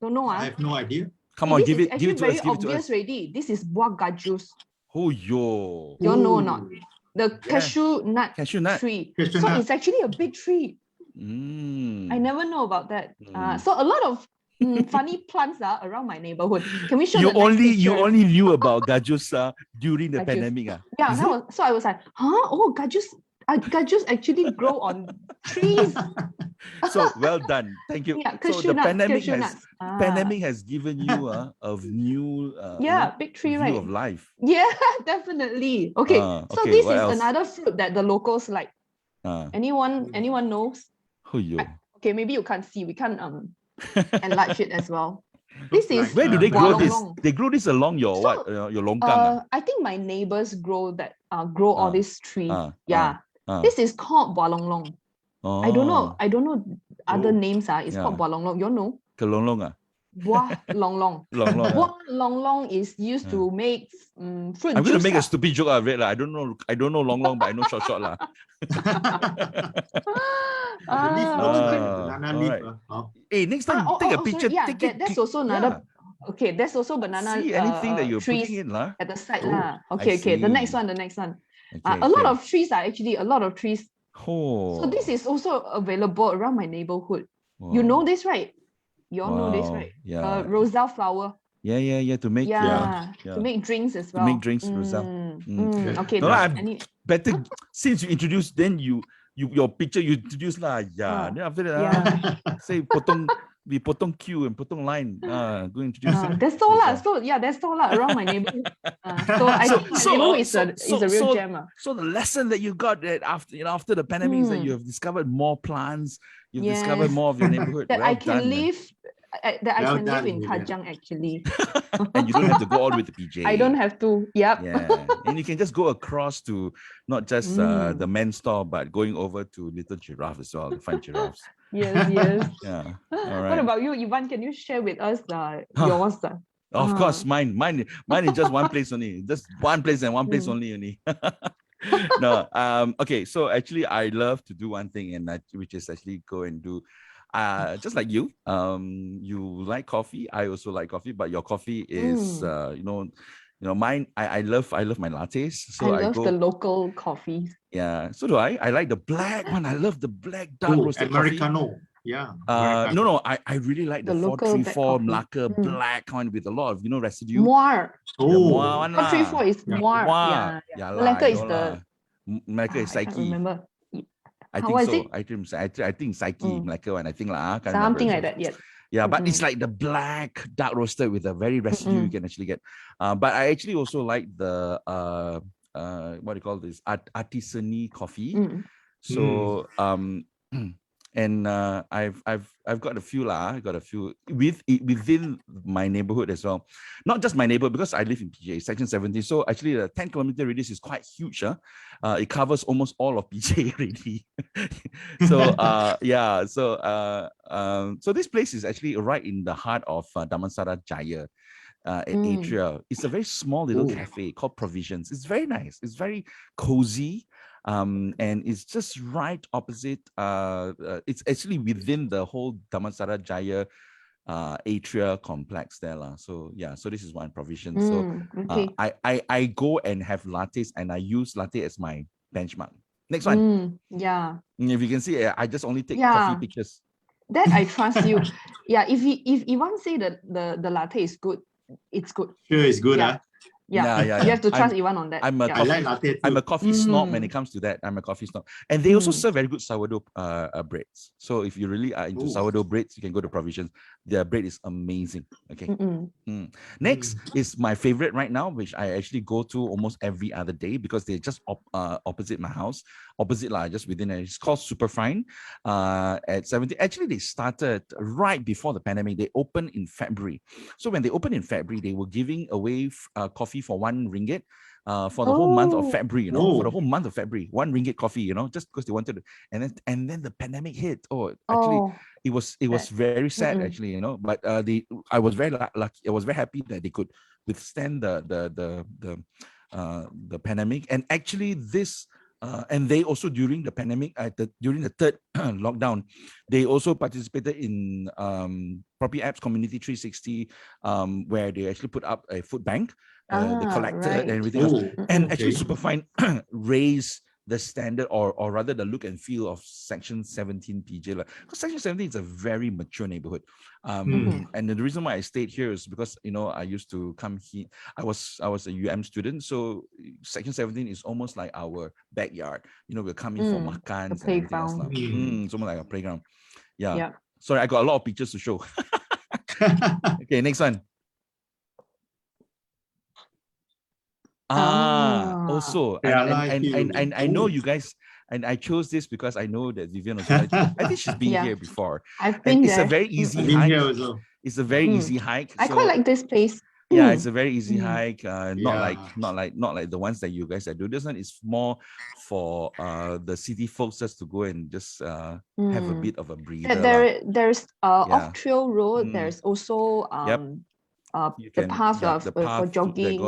Don't know. I have no idea. Come on, this give is it actually to us. very obvious already. This is buah gajus. Oh yo. You all know or not? The cashew nut tree. Cashew so nut. it's actually a big tree. I never know about that. So a lot of funny plants around my neighborhood. Can we show you the next picture? You only knew about gajus during the pandemic. Yeah, so I was like, oh, gajus actually grow on trees. So well done. Thank you. Yeah, so the pandemic has given you a new big tree, view right? of life. Yeah, definitely. Okay, so this is another fruit that the locals like. Anyone knows? Oh yo. Okay, maybe you can't see. We can't enlarge it as well. This is where do they grow this? Long. They grow this along your your longkang. I think my neighbors grow all this tree. This is called buah long long. I don't know other names. It's called buah long long. You know? Kelonglong. Buah long long. Buah long long is used to make fruit I'm juice. going to make a stupid joke out of it. I don't know long, but I know short. Banana leaf. Hey, next time take a picture. That's also another. Okay, there's also banana anything that you're trees putting in, at the side. Okay, the next one. A lot of trees are actually a lot of trees. So this is also available around my neighborhood. Wow. You know this, right? You all know this, right? Yeah. Roselle flower. Yeah. To make to make drinks as well. To make drinks, Roselle. Okay. No, better since you introduced, then your picture you introduced lah. Then after that, say we potong queue and potong line. Go introduce. There's so around my neighborhood. So I think my neighborhood is a real gem. So the lesson that you got that after the pandemic is that you have discovered more plants. You've discovered more of your neighborhood. That I can live that I Well can live done, in Vivian. Kajang actually. And you don't have to go all the way to PJ. I don't have to. Yep. Yeah, and you can just go across to not just the Mm. men's store, but going over to Little Giraffe as well, to find giraffes. Yes, yes. Yeah. All What right. about you, Ivan? Can you share with us Huh. yours? Of course, mine is just one place only, just one place and one place only. No, okay. So actually, I love to do one thing, and which is actually go and do, just like you. You like coffee. I also like coffee, but your coffee is, mine. I love my lattes. So I I love go. the local coffees. Yeah. So do I. I like the black one. I love the black dark roasted Americano. coffee. Yeah. No, I really like the local black 434 coffee. Malacca black one with a lot of residue. Moir. The Oh, Moir one lah. 434 is Moir. Moir. Yeah. lah, Malacca you is know the. lah. Malacca is I can't Psyche. remember. I How think was so. it? I think Psyche, Malacca one. I think lah. Can't Something remember. like that. Yes. Yeah, but it's like the black dark roasted with a very residue you can actually get. But I actually also like the what do you call this? Artisan coffee. So and I've got a few lah. I got a few within my neighborhood as well. Not just my neighborhood, because I live in PJ, Section 70. So actually the 10-kilometer radius is quite huge. It covers almost all of PJ already. So yeah, so this place is actually right in the heart of Damansara Jaya. At Atria. It's a very small little cafe called Provisions. It's very nice. It's very cozy. And it's just right opposite. It's actually within the whole Damansara Jaya Atria complex there. So yeah, so this is one Provision. So I go and have lattes, and I use latte as my benchmark. Next one. Yeah. If you can see, I just only take coffee pictures. That I trust you. Yeah, if Ivan say that the latte is good, it's good. Sure, it's good. Yeah. You have to trust Ivan on that. I'm a coffee snob when it comes to that. I'm a coffee snob. And they also serve very good sourdough breads. So if you really are into sourdough breads, you can go to Provisions. Their bread is amazing. Okay. Next is my favorite right now, which I actually go to almost every other day because they're just opposite my house. Opposite just within it. It's called Superfine at 70. Actually, they started right before the pandemic. They opened in February. So when they opened in February, they were giving away coffee for RM1 for the whole month of February, for the whole month of February, RM1 coffee, just because they wanted to. And then the pandemic hit. It was very sad actually, But I was very lucky. I was very happy that they could withstand the pandemic. And actually this. And they also during the pandemic, during the third lockdown, they also participated in ProppyApp's Community 360, where they actually put up a food bank. They collected and everything else. And actually Superfine raised the standard or rather the look and feel of Section 17 PJ. Because Section 17 is a very mature neighborhood. And the reason why I stayed here is because, I used to come here. I was a student. So Section 17 is almost like our backyard. We're coming for makans and everything else. It's almost like a playground. Yeah. Sorry, I got a lot of pictures to show. Okay, next one. Also, and I know you guys, and I chose this because I know that Vivian also likes it. I think she's been here before. I've been there. It's a very easy hike. It's a very easy hike. I quite like this place. Yeah, it's a very easy hike. Not like the ones that you guys are doing. This one is more for the city folks just to go and just have a bit of a breather. There's off trail road. There's also the path for jogging.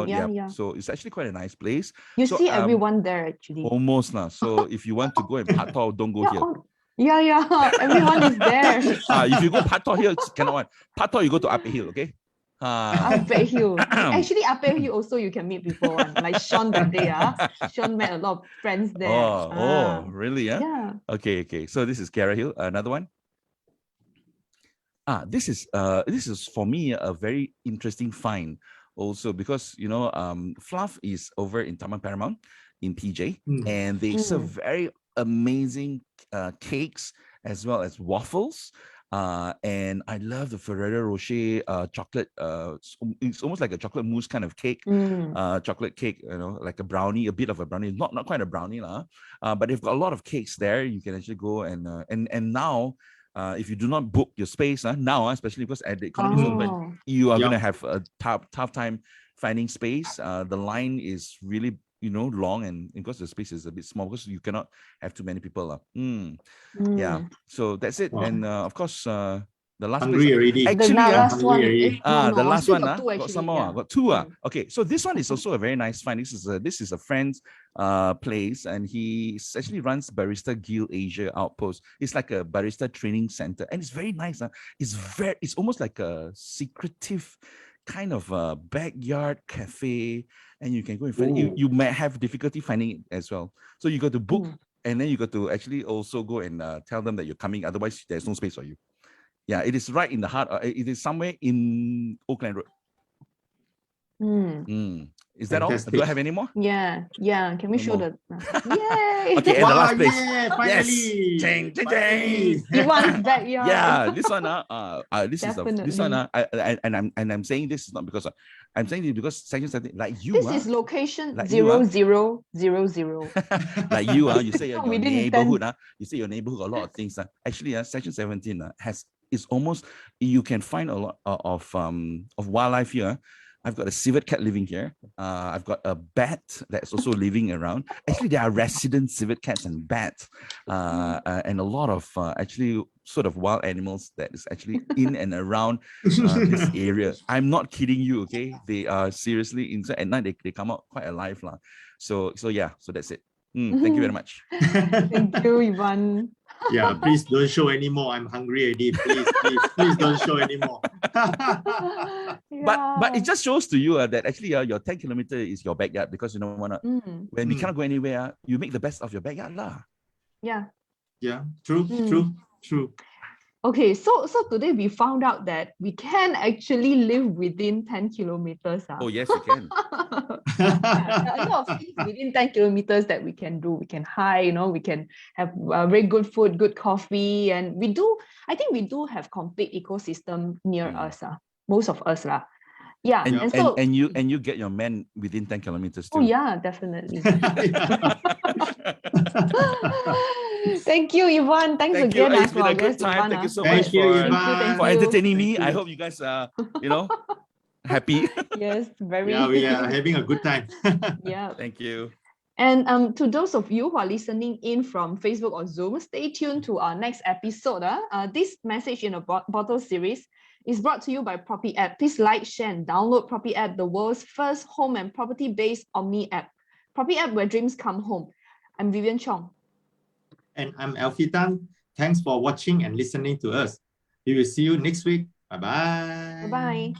So it's actually quite a nice place. You see everyone there actually. Almost now. So if you want to go and Patau, don't go here. Yeah. Everyone is there. If you go Patau here, cannot. Patau, you go to Upper Hill, okay? Upper Hill. Actually, Upper Hill also you can meet people. Like Sean that day. Sean met a lot of friends there. Oh, really? Yeah. Okay. So this is Kiara Hill. Another one. This is for me a very interesting find also because Fluff is over in Taman Paramount in PJ and they serve very amazing cakes as well as waffles. And I love the Ferrero Rocher chocolate. It's almost like a chocolate mousse kind of cake, chocolate cake, like a brownie, a bit of a brownie, not quite a brownie, but they've got a lot of cakes there. You can actually go and now if you do not book your space now, especially because the economy is open, you are going to have a tough time finding space. The line is really long, and because the space is a bit small, because you cannot have too many people. Yeah, so that's it. And of course, the last hungry place, already. actually, the last one. the last one, got two, got some more. Got two. Okay, so this one is also a very nice find. This is a friend's place, and he actually runs Barista Guild Asia Outpost. It's like a barista training center, and it's very nice. It's almost like a secretive kind of a backyard cafe, and you can go and find it. You might have difficulty finding it as well. So you got to book, and then you got to actually also go and tell them that you're coming. Otherwise, there's no space for you. Yeah, it is right in the heart. It is somewhere in Oakland Road. Is that all? Do I have any more? Yeah. Can we show the? Yay! Okay, and the last place. Yeah, finally. Yes. Ivan's backyard. Yeah, this one. I'm saying this is not because I'm saying this because Section 17, like you. This is location like 0000. Like you say your neighborhood. You say your neighborhood got a lot of things. Actually, Section 17 is almost, you can find a lot of wildlife here. I've got a civet cat living here. I've got a bat that's also living around. Actually, there are resident civet cats and bats, and a lot of actually sort of wild animals that is actually in and around this area. I'm not kidding you, okay? They are seriously inside at night. They come out quite alive, lah. So that's it. Thank you very much. Thank you, Ivan. Yeah, please don't show anymore. I'm hungry already. Please don't show anymore. But it just shows to you that actually your 10 kilometer is your backyard, because when we cannot go anywhere, you make the best of your backyard lah. Yeah. Yeah, true. Okay, so today we found out that we can actually live within 10 kilometers. Oh, yes, we can. There are a lot of things within 10 kilometers that we can do. We can hike, we can have very good food, good coffee. And I think we do have complete ecosystem near us. Most of us. Yeah. And you get your man within 10 kilometers too. Oh, yeah, definitely. Thank you, Ivan. Thanks again. It's been a good time. Thank you so much for entertaining me. I hope you guys are, happy. Yes, very. Yeah, we are having a good time. Yeah. Thank you. And to those of you who are listening in from Facebook or Zoom, stay tuned to our next episode. This message in a bottle series is brought to you by ProppyApp. Please like, share, and download ProppyApp, the world's first home and property-based Omni app. ProppyApp, where dreams come home. I'm Vivian Chong. And I'm Alfie Tan. Thanks for watching and listening to us. We will see you next week. Bye-bye. Bye-bye.